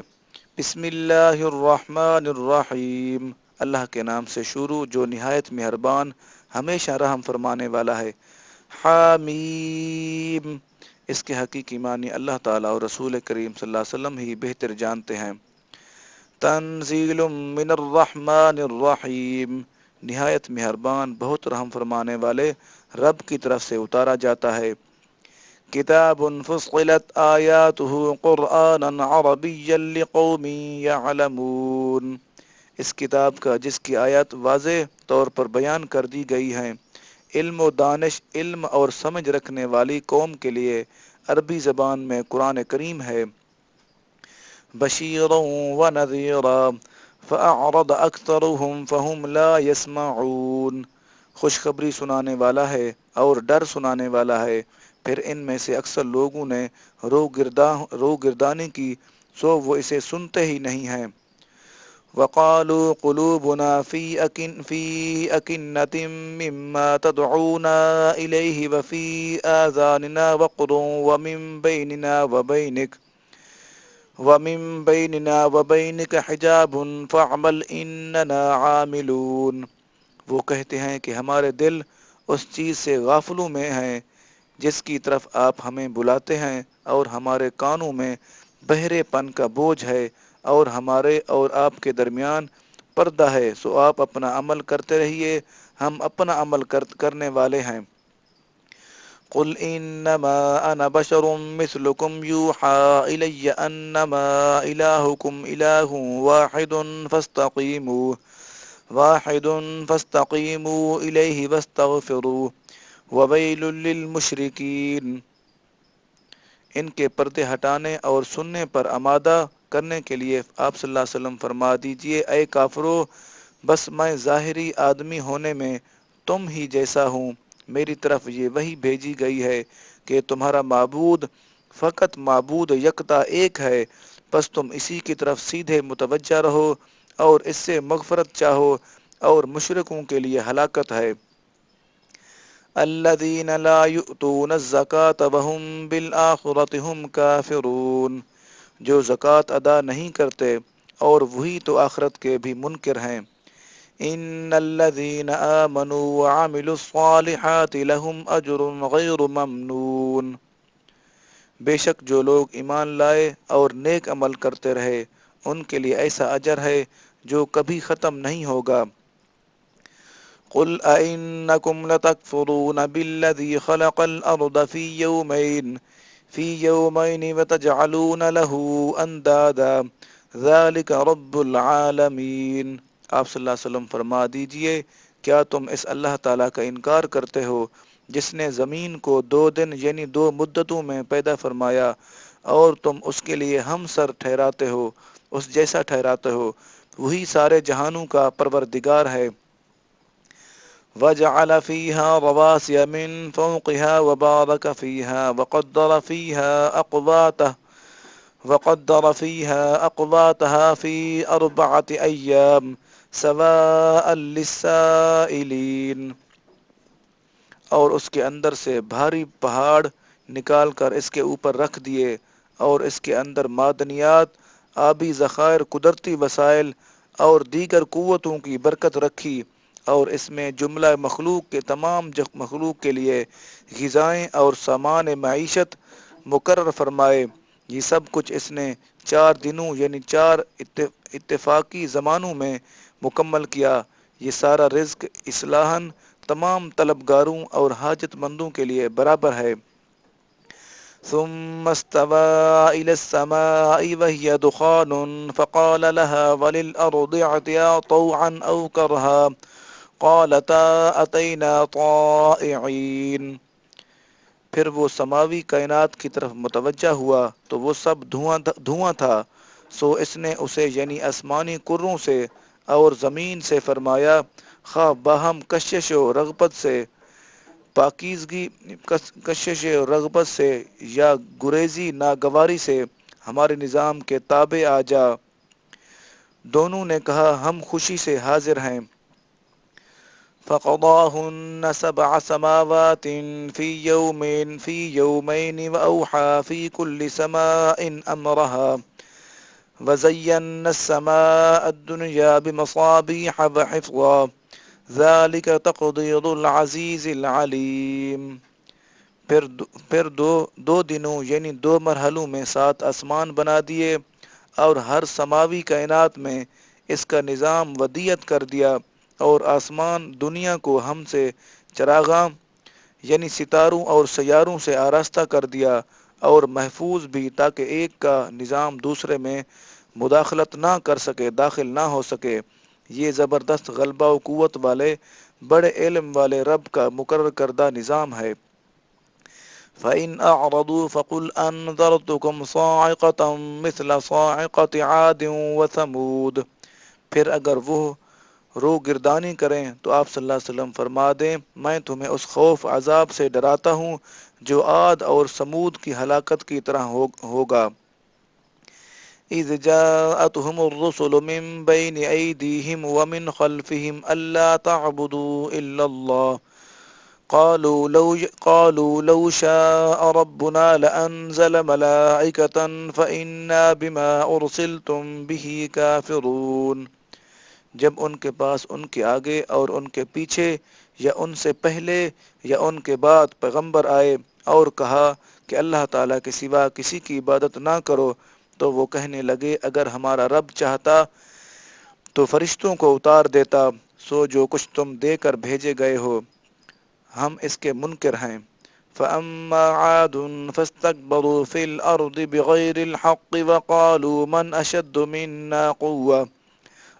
بسم اللہ الرحمن الرحیم، اللہ کے نام سے شروع جو نہایت مہربان ہمیشہ رحم فرمانے والا ہے. حامیم، اس کے حقیقی معنی اللہ تعالیٰ اور رسول کریم صلی اللہ علیہ وسلم ہی بہتر جانتے ہیں. تنزیل من الرحمن الرحیم، نہایت مہربان بہت رحم فرمانے والے رب کی طرف سے اتارا جاتا ہے. کتاب فصلت آیاتہ قرآنا عربیا لقوم یعلمون، اس کتاب کا جس کی آیات واضح طور پر بیان کر دی گئی ہیں علم و دانش، علم اور سمجھ رکھنے والی قوم کے لیے. عربی زبان میں قرآن کریم ہے. بشیرا و نذیرا فأعرض اکثرهم فهم لا يسمعون، خوشخبری سنانے والا ہے اور ڈر سنانے والا ہے، پھر ان میں سے اکثر لوگوں نے روگردانی کی سو وہ اسے سنتے ہی نہیں ہیں. وقالوا قلوبنا في أكنة مما تدعونا إليه وفي آذاننا وقر ومن بيننا وبينك حجاب فاعمل إننا عاملون. وہ کہتے ہیں کہ ہمارے دل اس چیز سے غافلوں میں ہیں جس کی طرف آپ ہمیں بلاتے ہیں، اور ہمارے کانوں میں بہرے پن کا بوجھ ہے، اور ہمارے اور آپ کے درمیان پردہ ہے، سو آپ اپنا عمل کرتے رہیے، ہم اپنا عمل کرنے والے ہیں. قل انما انا بشر مثلكم يوحى الي انما الهكم اله واحد فاستقيموا اليه واستغفروه وويل للمشركين. ان کے پردے ہٹانے اور سننے پر آمادہ کرنے کے لیے آپ صلی اللہ علیہ وسلم فرما دیجئے، اے کافرو، بس میں ظاہری آدمی ہونے میں تم ہی جیسا ہوں. میری طرف یہ وحی بھیجی گئی ہے کہ تمہارا معبود فقط معبود یکتا ایک ہے، بس تم اسی کی طرف سیدھے متوجہ رہو اور اس سے مغفرت چاہو، اور مشرکوں کے لیے ہلاکت ہے. الذین لا یؤتون الزکاة وهم بالآخرة هم کافرون، جو زکوٰۃ ادا نہیں کرتے اور وہی تو آخرت کے بھی منکر ہیں. ان الذین آمنوا وعملوا الصالحات لهم اجر غیر ممنون، بے شک جو لوگ ایمان لائے اور نیک عمل کرتے رہے ان کے لیے ایسا اجر ہے جو کبھی ختم نہیں ہوگا. قل أئنكم لتكفرون بالذي خلق الأرض في يومين وتجعلون له أندادا ذلك رب العالمین۔ آپ صلی اللہ علیہ وسلم فرما دیجئے، کیا تم اس اللہ تعالیٰ کا انکار کرتے ہو جس نے زمین کو 2 دن یعنی 2 مدتوں میں پیدا فرمایا، اور تم اس کے لیے ہم سر ٹھہراتے ہو، اس جیسا ٹھہراتے ہو، وہی سارے جہانوں کا پروردگار ہے۔ وَجَعَلَ فِيهَا رَوَاسِيَ مِن فَوْقِهَا وَبَارَكَ فِيهَا وَقَدَّرَ فِيهَا فِي 4 أَيَّامٍ سَوَاءً لِلسَّائِلِينَ۔ اور اس کے اندر سے بھاری پہاڑ نکال کر اس کے اوپر رکھ دیے، اور اس کے اندر معدنیات، آبی ذخائر، قدرتی وسائل اور دیگر قوتوں کی برکت رکھی، اور اس میں جملہ مخلوق کے تمام مخلوق کے لیے غذائیں اور سامان معیشت مقرر فرمائے۔ یہ سب کچھ اس نے 4 دنوں یعنی 4 اتفاقی زمانوں میں مکمل کیا۔ یہ سارا رزق اصلاحاً تمام طلبگاروں اور حاجت مندوں کے لیے برابر ہے۔ ثم استوى إلى السماء وهي دخان فقال لها وللأرض ائتيا طوعا أو كرها قالتا أتينا طائعين۔ پھر وہ سماوی کائنات کی طرف متوجہ ہوا تو وہ سب دھواں تھا، سو اس نے اسے یعنی آسمانی کروں سے اور زمین سے فرمایا، خواہ باہم کشش و رغبت سے پاکیزگی کشش و رغبت سے یا گریزی ناگواری سے ہمارے نظام کے تابع آ جا۔ دونوں نے کہا ہم خوشی سے حاضر ہیں۔ فَقَضَاهُنَّ 7 سَمَاوَاتٍ فِي يَوْمَيْنِ وَأَوْحَى فِي كُلِّ سَمَاءٍ أَمْرَهَا وَزَيَّنَّا السَّمَاءَ الدُّنْيَا بِمَصَابِيحَ وَحِفْظًا ذَلِكَ تَقْدِيرُ الْعَزِيزِ الْعَلِيمِ۔ پھر دو دنوں یعنی 2 مرحلوں میں 7 آسمان بنا دیے، اور ہر سماوی کائنات میں اس کا نظام ودیت کر دیا، اور آسمان دنیا کو ہم سے چراغاں یعنی ستاروں اور سیاروں سے آراستہ کر دیا، اور محفوظ بھی، تاکہ ایک کا نظام دوسرے میں مداخلت نہ کر سکے، داخل نہ ہو سکے۔ یہ زبردست غلبہ و قوت والے، بڑے علم والے رب کا مقرر کردہ نظام ہے۔ فَإِنْ أَعْرَضُوا فَقُلْ أَنذَرْتُكُمْ صَاعِقَةً مِثْلَ صَاعِقَةِ عَادٍ وَثَمُودَ۔ پھر اگر وہ روگردانی کریں تو آپ صلی اللہ علیہ وسلم فرما دیں، میں تمہیں اس خوف عذاب سے ڈراتا ہوں جو عاد اور سمود کی ہلاکت کی طرح ہوگا۔ إِذْ جَاءَتْهُمُ الرُّسُلُ مِنْ بَيْنِ أَيْدِيهِمْ وَمِنْ خَلْفِهِمْ أَلَّا تَعْبُدُوا إِلَّا اللَّهَ قَالُوا لَوْ شَاءَ رَبُّنَا لَأَنزَلَ مَلَائِكَةً فَإِنَّا بِمَا أُرْسِلْتُمْ بِهِ كَافِرُونَ۔ جب ان کے پاس ان کے آگے اور ان کے پیچھے یا ان سے پہلے یا ان کے بعد پیغمبر آئے اور کہا کہ اللہ تعالیٰ کے سوا کسی کی عبادت نہ کرو، تو وہ کہنے لگے اگر ہمارا رب چاہتا تو فرشتوں کو اتار دیتا، سو جو کچھ تم دے کر بھیجے گئے ہو ہم اس کے منکر ہیں۔ فَأَمَّا عَادٌ فَاسْتَكْبَرُوا فِي الْأَرْضِ بِغَيْرِ الْحَقِّ وَقَالُوا مَنْ أَشَدُّ مِنَّا قُوَّةً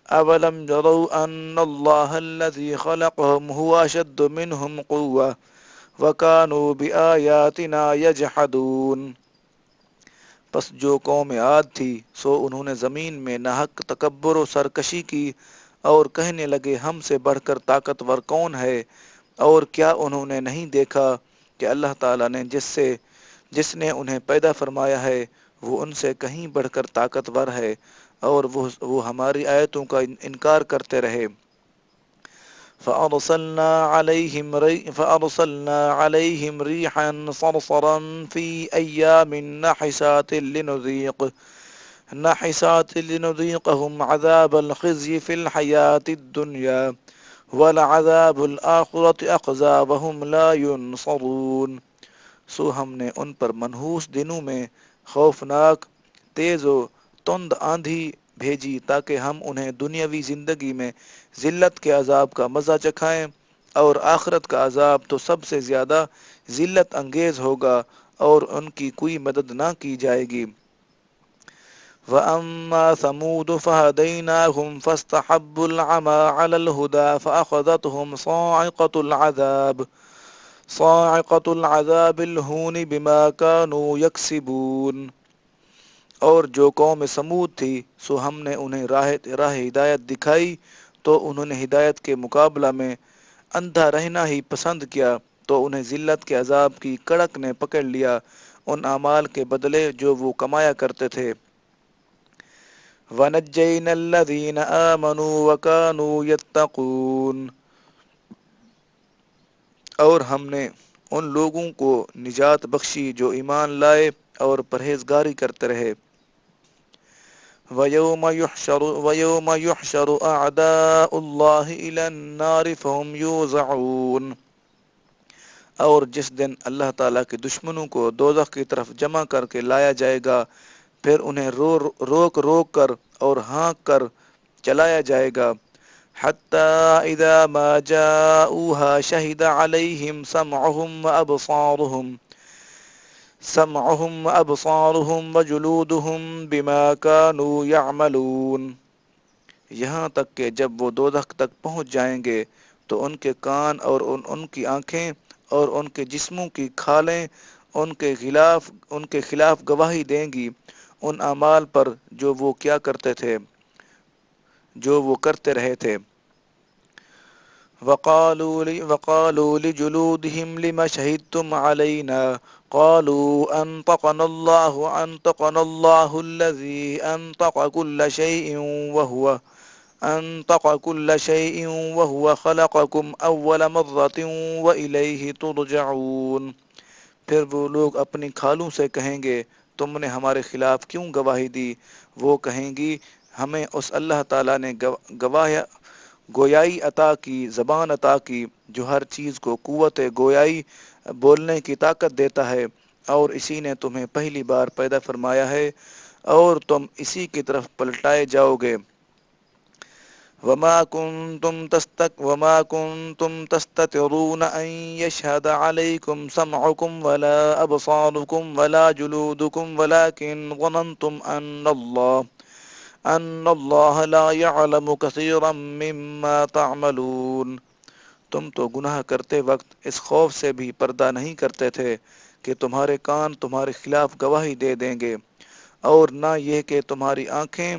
أَوَلَمْ يَرَوْا أَنَّ اللَّهَ الَّذِي خَلَقَهُمْ هُوَ أَشَدُّ مِنْهُمْ قُوَّةً وَكَانُوا بِآيَاتِنَا يَجْحَدُونَ۔ پس جو قوم عاد تھی سو انہوں نے زمین میں ناحق تکبر و سرکشی کی، اور کہنے لگے ہم سے بڑھ کر طاقتور کون ہے، اور کیا انہوں نے نہیں دیکھا کہ اللہ تعالیٰ نے جس نے انہیں پیدا فرمایا ہے وہ ان سے کہیں بڑھ کر طاقتور ہے، اور وہ ہماری آیتوں کا انکار کرتے رہے۔ فَأَرْسَلْنَا عَلَيْهِمْ رِيحًا صَرْصَرًا فِي أَيَّامٍ نَحِسَاتٍ لِنُذِيقَهُمْ عَذَابَ الْخِزْيِ فِي الْحَيَاةِ الدُّنْيَا وَلَعَذَابُ الْآخِرَةِ أَخْزَىٰ وَهُمْ لَا يُنصَرُونَ۔ سو ہم نے ان پر منحوس دنوں میں خوفناک تیز و تند آندھی بھیجی، تاکہ ہم انہیں دنیاوی زندگی میں ذلت کے عذاب کا مزہ چکھائیں، اور آخرت کا عذاب تو سب سے زیادہ ذلت انگیز ہوگا اور ان کی کوئی مدد نہ کی جائے گی۔ وَأَمَّا ثَمُودُ فَهَدَيْنَاهُمْ فَاسْتَحَبُّوا الْعَمَى عَلَى الْهُدَى فَأَخَذَتْهُمْ صَاعِقَةُ الْعَذَابِ الْهُونِ بِمَا كَانُوا يَكْسِبُونَ۔ اور جو قوم سمود تھی سو ہم نے انہیں راہ ہدایت دکھائی تو انہوں نے ہدایت کے مقابلہ میں اندھا رہنا ہی پسند کیا، تو انہیں ذلت کے عذاب کی کڑک نے پکڑ لیا ان اعمال کے بدلے جو وہ کمایا کرتے تھے۔ وَنَجَّيْنَا الَّذِينَ آمَنُوا وَكَانُوا يَتَّقُونَ۔ اور ہم نے ان لوگوں کو نجات بخشی جو ایمان لائے اور پرہیزگاری کرتے رہے۔ وَيَوْمَ يُحْشَرُ أَعْدَاءُ اللَّهِ إِلَى النَّارِ فَهُمْ يُوزَعُونَ۔ اور جس دن اللہ تعالیٰ کے دشمنوں کو دوزخ کی طرف جمع کر کے لایا جائے گا، پھر انہیں روک روک کر اور ہانک کر چلایا جائے گا۔ حَتَّى إِذَا مَا جَاءُوهَا شَهِدَ عَلَيْهِمْ سَمْعُهُمْ وَأَبْصَارُهُمْ وَجُلُودُهُمْ بِمَا كَانُوا يَعْمَلُونَ۔ یہاں تک کہ جب وہ دوزخ تک پہنچ جائیں گے تو ان کے کان اور ان کی آنکھیں اور ان کے جسموں کی کھالیں ان کے خلاف گواہی دیں گی ان اعمال پر جو وہ کیا کرتے تھے، جو وہ کرتے رہے تھے۔ وَقَالُوا لِجُلُودِهِمْ لِمَ شَهِدتُّمْ عَلَيْنَا قَالُوا أَنطَقَنَا اللَّهُ الَّذِي أَنطَقَ كُلَّ شَيْءٍ وَهُوَ خَلَقَكُمْ أَوَّلَ مَرَّةٍ وَإِلَيْهِ تُرْجَعُونَ۔ پھر وہ لوگ اپنی کھالوں سے کہیں گے تم نے ہمارے خلاف کیوں گواہی دی؟ وہ کہیں گی ہمیں اس اللہ تعالیٰ نے گویائی عطا کی، زبان عطا کی جو ہر چیز کو قوت گویائی بولنے کی طاقت دیتا ہے، اور اسی نے تمہیں پہلی بار پیدا فرمایا ہے اور تم اسی کی طرف پلٹائے جاؤ گے۔ وَمَا كُنتُمْ تَسْتَتِرُونَ أَن يَشْهَدَ عَلَيْكُمْ سَمْعُكُمْ وَلَا أَبْصَارُكُمْ وَلَا جُلُودُكُمْ وَلَكِنْ ظَنَنْتُمْ أَنَّ اللَّهَ لَا يَعْلَمُ كَثِيرًا مِّمَّا تَعْمَلُونَ۔ تم تو گناہ کرتے وقت اس خوف سے بھی پردہ نہیں کرتے تھے کہ تمہارے کان تمہارے خلاف گواہی دے دیں گے، اور نہ یہ کہ تمہاری آنکھیں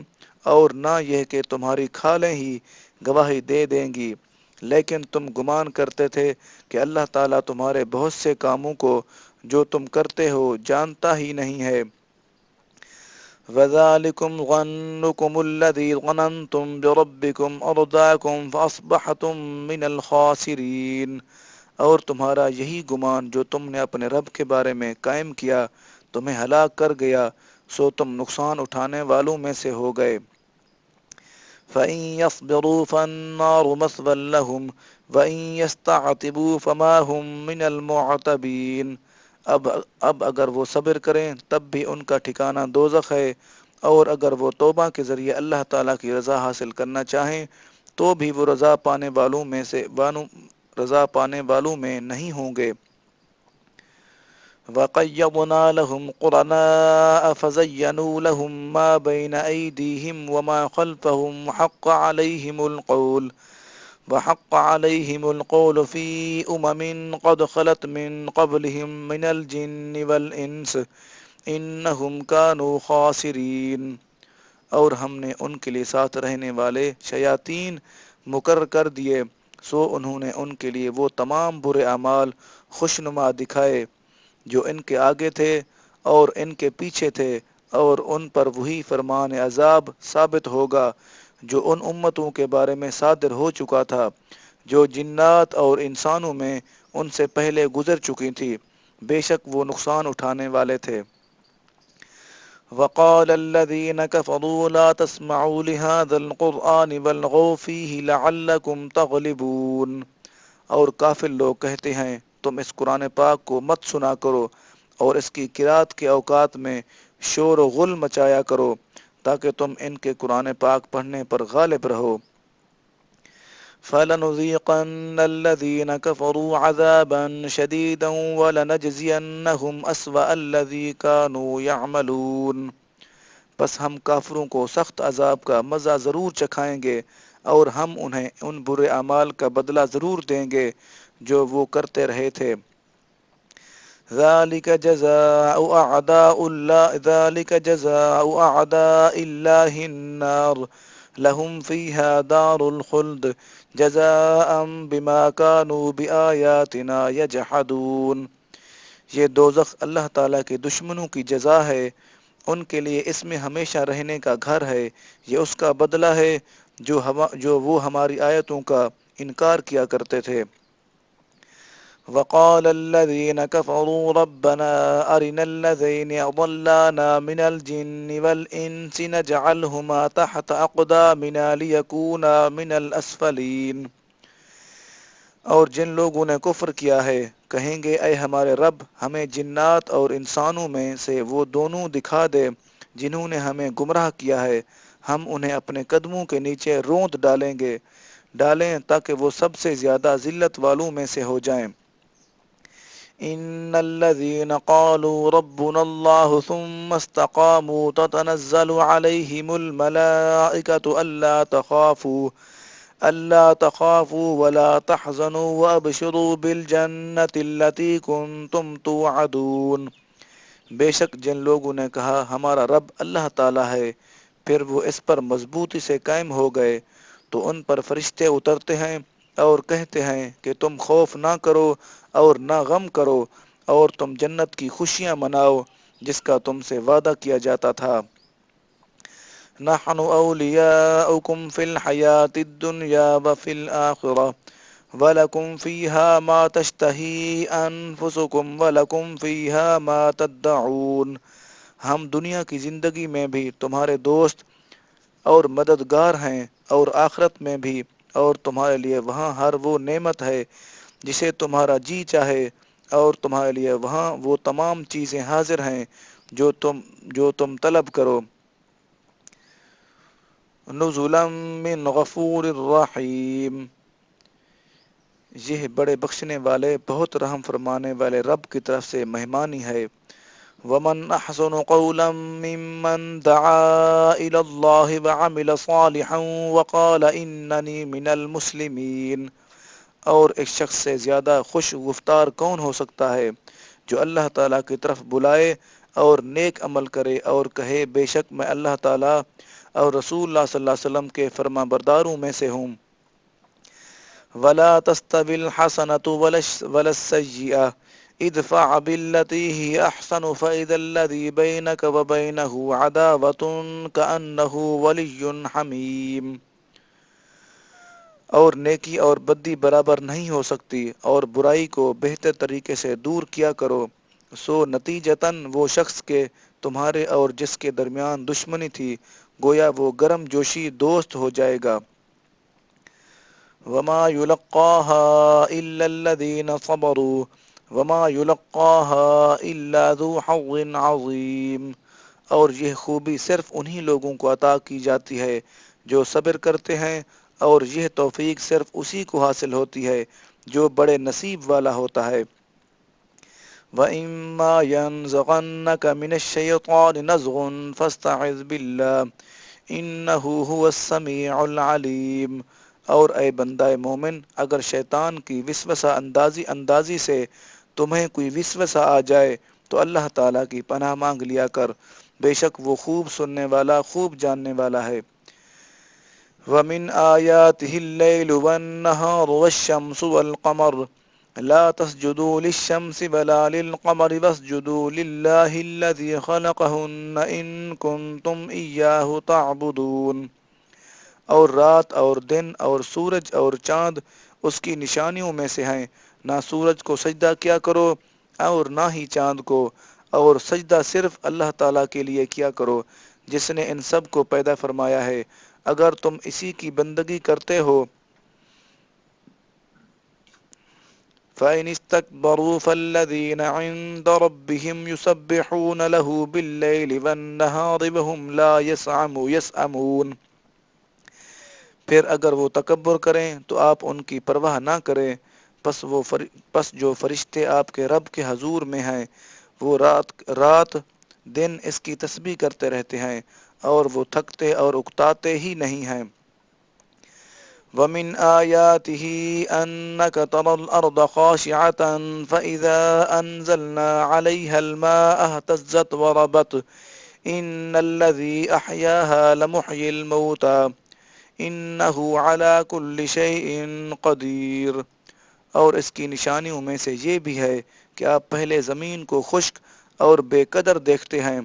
اور نہ یہ کہ تمہاری کھالیں ہی گواہی دے دیں گی، لیکن تم گمان کرتے تھے کہ اللہ تعالیٰ تمہارے بہت سے کاموں کو جو تم کرتے ہو جانتا ہی نہیں ہے۔ وَذَلِكُمْ ظَنُّكُمُ الَّذِي ظَنَنْتُمْ بِرَبِّكُمْ أَرْدَاكُمْ فَأَصْبَحْتُمْ مِنَ الْخَاسِرِينَ۔ اور تمہارا یہی گمان جو تم نے اپنے رب کے بارے میں قائم کیا تمہیں ہلاک کر گیا، سو تم نقصان اٹھانے والوں میں سے ہو گئے۔ فَإِن يَصْبِرُوا فَالنَّارُ مَثْوًى لَّهُمْ وَإِن يَسْتَعْتِبُوا فَمَا هُم مِّنَ الْمُعْتَبِينَ۔ اب اگر وہ صبر کریں تب بھی ان کا ٹھکانہ دوزخ ہے، اور اگر وہ توبہ کے ذریعے اللہ تعالیٰ کی رضا حاصل کرنا چاہیں تو بھی وہ رضا پانے والوں میں نہیں ہوں گے۔ وَقَيَّضْنَا لَهُمْ قُرَنَاءَ فَزَيَّنُوا لَهُم مَّا بَيْنَ أَيْدِيهِمْ وَمَا خَلْفَهُمْ وَحَقَّ عَلَيْهِمُ الْقَوْلُ فِي أُمَمٍ قَدْ خَلَتْ مِن قَبْلِهِم مِّنَ الْجِنِّ وَالْإِنسِ إِنَّهُمْ كَانُوا خَاسِرِينَ۔ اور ہم نے ان کے لیے ساتھ رہنے والے شیاطین مقرر کر دیے، سو انہوں نے ان کے لیے وہ تمام برے اعمال خوشنما دکھائے جو ان کے آگے تھے اور ان کے پیچھے تھے، اور ان پر وہی فرمان عذاب ثابت ہوگا جو ان امتوں کے بارے میں صادر ہو چکا تھا جو جنات اور انسانوں میں ان سے پہلے گزر چکی تھی، بے شک وہ نقصان اٹھانے والے تھے۔ وَقَالَ الَّذِينَ كَفَرُوا لَا تَسْمَعُوا لِهَذَا الْقُرْآنِ وَالْغَوْا فِيهِ لَعَلَّكُمْ تَغْلِبُونَ۔ اور کافر لوگ کہتے ہیں تم اس قرآن پاک کو مت سنا کرو اور اس کی قرات کے اوقات میں شور و غل مچایا کرو تاکہ تم ان کے قرآن پاک پڑھنے پر غالب رہو۔ فَلَنُذِيقَنَّ الَّذِينَ كَفَرُوا عَذَابًا شَدِيدًا وَلَنَجْزِيَنَّهُمْ أَسْوَأَ الَّذِي كَانُوا يَعْمَلُونَ۔ بس ہم کافروں کو سخت عذاب کا مزہ ضرور چکھائیں گے، اور ہم انہیں ان برے اعمال کا بدلہ ضرور دیں گے جو وہ کرتے رہے تھے۔ ذَلِكَ جَزَاءُ أَعْدَاءِ اللَّهِ النَّارُ لَهُمْ فِيهَا دَارُ الْخُلْدِ جَزَاءً بِمَا كَانُوا بِآيَاتِنَا يَجْحَدُونَ۔ یہ دوزخ اللہ تعالیٰ کے دشمنوں کی جزا ہے، ان کے لیے اس میں ہمیشہ رہنے کا گھر ہے، یہ اس کا بدلہ ہے جو وہ ہماری آیتوں کا انکار کیا کرتے تھے۔ وَقَالَ الَّذِينَ كَفَرُوا رَبَّنَا أَرِنَا الَّذَيْنِ أَضَلَّانَا مِنَ الْجِنِّ وَالْإِنسِ نَجْعَلْهُمَا تَحْتَ أَقْدَامِنَا لِيَكُونَا مِنَ الْأَسْفَلِينَ۔ اور جن لوگوں نے کفر کیا ہے کہیں گے، اے ہمارے رب، ہمیں جنات اور انسانوں میں سے وہ دونوں دکھا دے جنہوں نے ہمیں گمراہ کیا ہے، ہم انہیں اپنے قدموں کے نیچے روند ڈالیں تاکہ وہ سب سے زیادہ ذلت والوں میں سے ہو جائیں۔ ان الذين قالوا ربنا الله ثم استقاموا تتنزل عليهم الملائكة ألا تخافوا ولا تحزنوا وابشروا بالجنة التي كنتم توعدون۔ بے شک جن لوگوں نے کہا ہمارا رب اللہ تعالیٰ ہے، پھر وہ اس پر مضبوطی سے قائم ہو گئے، تو ان پر فرشتے اترتے ہیں اور کہتے ہیں کہ تم خوف نہ کرو اور نہ غم کرو، اور تم جنت کی خوشیاں مناؤ جس کا تم سے وعدہ کیا جاتا تھا۔ نحن اولیاؤکم فی الحیات الدنیا وفی الآخرہ وَلَكُمْ فِيهَا مَا تَشْتَهِي أَنفُسُكُمْ وَلَكُمْ فِيهَا مَا تَدَّعُونَ۔ ہم دنیا کی زندگی میں بھی تمہارے دوست اور مددگار ہیں، اور آخرت میں بھی، اور تمہارے لیے وہاں ہر وہ نعمت ہے جسے تمہارا جی چاہے، اور تمہارے لیے وہاں وہ تمام چیزیں حاضر ہیں جو تم طلب کرو۔ نزلا من غفور الرحیم۔ یہ بڑے بخشنے والے، بہت رحم فرمانے والے رب کی طرف سے مہمانی ہے۔ وَمَنْ أَحْسَنُ قَوْلًا مِّمَّنْ دَعَا إِلَى اللَّهِ وَعَمِلَ صَالِحًا وَقَالَ إِنَّنِي مِنَ الْمُسْلِمِينَ۔ اور ایک شخص سے زیادہ خوش گفتار کون ہو سکتا ہے جو اللہ تعالیٰ کی طرف بلائے اور نیک عمل کرے اور کہے، بے شک میں اللہ تعالیٰ اور رسول اللہ صلی اللہ علیہ وسلم کے فرما برداروں میں سے ہوں۔ وَلَا تَسْتَوِي الْحَسَنَةُ وَلَا السَّيِّئَةُ ادْفَعْ بِالَّتِي هِيَ أَحْسَنُ فَإِذَا الَّذِي بَيْنَكَ وَبَيْنَهُ عَدَاوَةٌ كَأَنَّهُ وَلِيٌّ حَمِيمٌ۔ اور نیکی اور بدی برابر نہیں ہو سکتی، اور برائی کو بہتر طریقے سے دور کیا کرو، سو نتیجتاً وہ شخص کے تمہارے اور جس کے درمیان دشمنی تھی گویا وہ گرم جوشی دوست ہو جائے گا۔ وَمَا يُلَقَّاهَا إِلَّا الَّذِينَ صَبَرُوا وَمَا يُلَقَّاهَا إِلَّا ذُو حَظٍّ عَظِيمٍ۔ اور یہ خوبی صرف انہی لوگوں کو عطا کی جاتی ہے جو صبر کرتے ہیں، اور یہ توفیق صرف اسی کو حاصل ہوتی ہے جو بڑے نصیب والا ہوتا ہے۔ وَإِمَّا يَنزَغَنَّكَ مِنَ الشَّيْطَانِ نَزْغٌ فَاسْتَعِذْ بِاللَّهِ إِنَّهُ هُوَ السَّمِيعُ الْعَلِيمُ۔ اور اے بندہ مومن، اگر شیطان کی وسوسہ اندازی سے تمہیں کوئی وسوسہ آ جائے تو اللہ تعالیٰ کی پناہ مانگ لیا کر، بے شک وہ خوب سننے والا، خوب جاننے والا ہے۔ وَمِنْ آيَاتِهِ اللَّيْلُ وَالنَّهَارُ وَالشَّمْسُ وَالْقَمَرُ لَا تَسْجُدُوا لِلشَّمْسِ وَلَا لِلْقَمَرِ وَاسْجُدُوا لِلَّهِ الَّذِي خَلَقَهُنَّ إِن كُنتُمْ إِيَّاهُ تَعْبُدُونَ۔ اور رات اور دن اور سورج اور چاند اس کی نشانیوں میں سے ہیں، نہ سورج کو سجدہ کیا کرو اور نہ ہی چاند کو، اور سجدہ صرف اللہ تعالیٰ کے لیے کیا کرو جس نے ان سب کو پیدا فرمایا ہے، اگر تم اسی کی بندگی کرتے ہو۔ فَإِنِ اسْتَكْبَرُوا فَالَّذِينَ عِندَ رَبِّهِمْ يُسَبِّحُونَ لَهُ بِاللَّيْلِ وَالنَّهَارِ وَهُمْ لَا يَسْأَمُونَ۔ پھر اگر وہ تکبر کریں تو آپ ان کی پرواہ نہ کریں، پس جو فرشتے آپ کے رب کے حضور میں ہیں وہ رات رات دن اس کی تسبیح کرتے رہتے ہیں اور وہ تھکتے اور اکتاتے ہی نہیں ہیں۔ وَمِنْ آيَاتِهِ أَنَّكَ تَرَى الْأَرْضَ خَاشِعَةً فَإِذَا أَنزَلْنَا عَلَيْهَا الْمَاءَ اهْتَزَّتْ وَرَبَتْ إِنَّ الَّذِي أَحْيَاهَا لَمُحْيِي الْمَوْتَى إِنَّهُ عَلَى كُلِّ شَيْءٍ قَدِيرٌ۔ اور اس کی نشانیوں میں سے یہ بھی ہے کہ آپ پہلے زمین کو خشک اور بے قدر دیکھتے ہیں،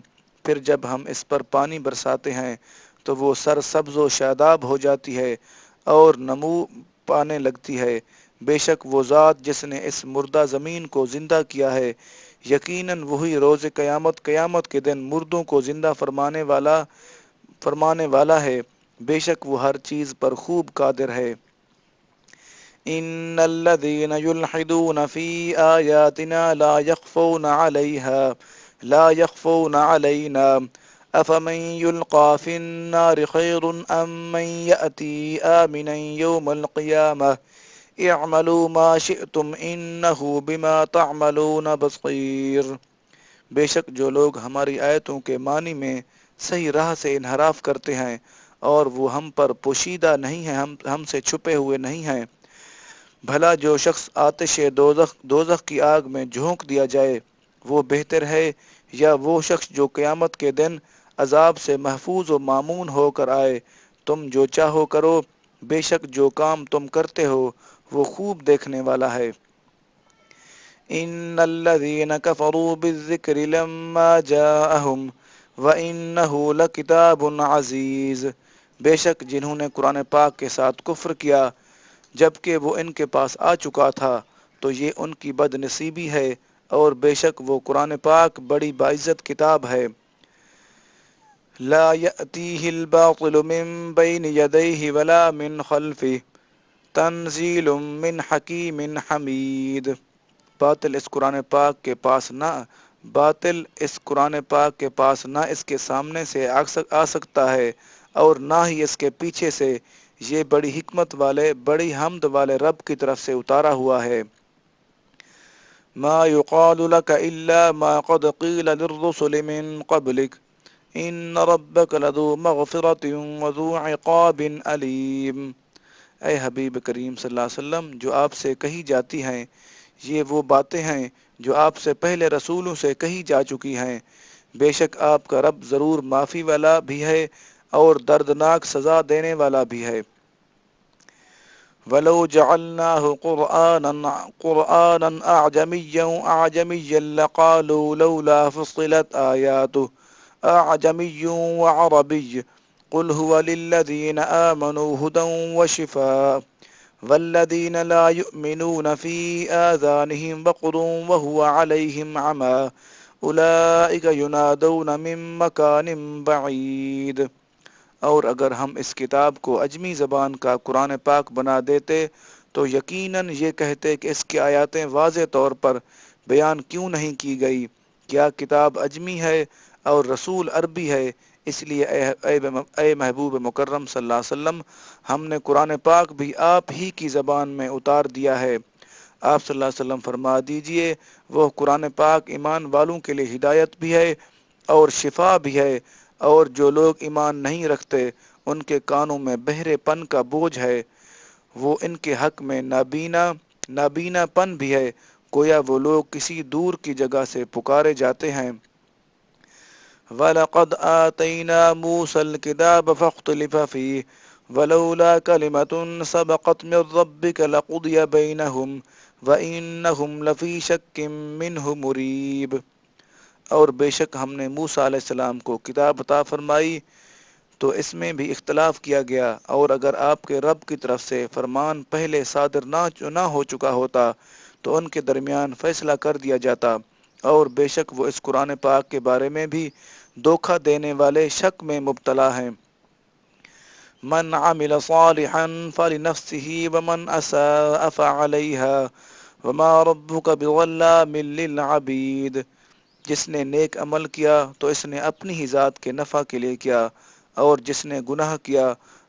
پھر جب ہم اس پر پانی برساتے ہیں تو وہ سرسبز و شاداب ہو جاتی ہے اور نمو پانے لگتی ہے۔ بے شک وہ ذات جس نے اس مردہ زمین کو زندہ کیا ہے، یقیناً وہی روز قیامت کے دن مردوں کو زندہ فرمانے والا ہے، بے شک وہ ہر چیز پر خوب قادر ہے۔ ان الذين يلحدون في آياتنا لا يخفون علينا افمن يلقى في النار خير ام من يأتي آمنا يوم القيامة اعملوا ما شئتم انه بما تعملون بصير۔ بے شک جو لوگ ہماری آیتوں کے معنی میں صحیح راہ سے انحراف کرتے ہیں اور وہ ہم پر پوشیدہ نہیں ہیں، ہم سے چھپے ہوئے نہیں ہیں، بھلا جو شخص آتش دوزخ کی آگ میں جھونک دیا جائے وہ بہتر ہے یا وہ شخص جو قیامت کے دن عذاب سے محفوظ و مامون ہو کر آئے؟ تم جو چاہو کرو، بے شک جو کام تم کرتے ہو وہ خوب دیکھنے والا ہے۔ ان الذين كفروا بالذكر لما جاءهم وانه لكتاب عزيز۔ بے شک جنہوں نے قرآن پاک کے ساتھ کفر کیا جبکہ وہ ان کے پاس آ چکا تھا تو یہ ان کی بد نصیبی ہے، اور بے شک وہ قرآن پاک بڑی باعزت کتاب ہے۔ لا يأتيه الباطل من بين يديه ولا من خلفه تنزيل من حكيم حميد۔ باطل اس قرآن پاک کے پاس نہ اس کے سامنے سے آ سکتا ہے اور نہ ہی اس کے پیچھے سے، یہ بڑی حکمت والے بڑی حمد والے رب کی طرف سے اتارا ہوا ہے۔ ما يقال لك الا ما قد قيل للرسل من قبلك ان ربك لذو مغفرة وذو عقاب علیم۔ اے حبیب کریم صلی اللہ علیہ وسلم، جو آپ سے کہی جاتی ہیں یہ وہ باتیں ہیں جو آپ سے پہلے رسولوں سے کہی جا چکی ہیں، بے شک آپ کا رب ضرور معافی والا بھی ہے اور دردناک سزا دینے والا بھی ہے۔ وَلَوْ جَعَلْنَاهُ قُرْآنًا أَعْجَمِيًّا لَقَالُوا لَوْلَا فُصِّلَتْ آيَاتُهُ أَعْجَمِيٌّ وَعَرَبِيٌّ قُلْ هُوَ لِلَّذِينَ آمَنُوا هُدًى وَشِفَاءٌ وَالَّذِينَ لَا يُؤْمِنُونَ فِي آذَانِهِمْ وَقْرٌ وَهُوَ عَلَيْهِمْ عَمًى أُولَئِكَ يُنَادَوْنَ مِن مَّكَانٍ بَعِيدٍ۔ اور اگر ہم اس کتاب کو عجمی زبان کا قرآن پاک بنا دیتے تو یقیناً یہ کہتے کہ اس کی آیاتیں واضح طور پر بیان کیوں نہیں کی گئی، کیا کتاب عجمی ہے اور رسول عربی ہے؟ اس لیے اے محبوب مکرم صلی اللہ علیہ وسلم، ہم نے قرآن پاک بھی آپ ہی کی زبان میں اتار دیا ہے۔ آپ صلی اللہ علیہ وسلم فرما دیجئے وہ قرآن پاک ایمان والوں کے لیے ہدایت بھی ہے اور شفا بھی ہے، اور جو لوگ ایمان نہیں رکھتے ان کے کانوں میں بہرے پن کا بوجھ ہے، وہ ان کے حق میں نابینا پن بھی ہے، گویا وہ لوگ کسی دور کی جگہ سے پکارے جاتے ہیں۔ وَلَقَدْ آتَيْنَا مُوسَى الْكِتَابَ فَاخْتُلِفَ فِيهِ وَلَوْلَا كَلِمَةٌ سَبَقَتْ مِنْ رَبِّكَ لَقُضِيَ بَيْنَهُمْ وَإِنَّهُمْ لَفِي شَكٍّ مِّنْهُ مُرِيبٍ۔ اور بے شک ہم نے موسیٰ علیہ السلام کو کتاب عطا فرمائی تو اس میں بھی اختلاف کیا گیا، اور اگر آپ کے رب کی طرف سے فرمان پہلے صادر نہ ہو چکا ہوتا تو ان کے درمیان فیصلہ کر دیا جاتا، اور بے شک وہ اس قرآن پاک کے بارے میں بھی دھوکہ دینے والے شک میں مبتلا ہیں۔ من عمل صالحا فلنفسه ومن اساء فعليها وما ربك بظلام للعبید۔ جس نے نیک عمل کیا تو اس نے اپنی ہی ذات کے نفع کے لیے کیا، اور جس نے گناہ کیا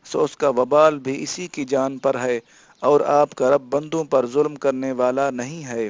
سو اس کا وبال بھی اسی کی جان پر ہے، اور آپ کا رب بندوں پر ظلم کرنے والا نہیں ہے۔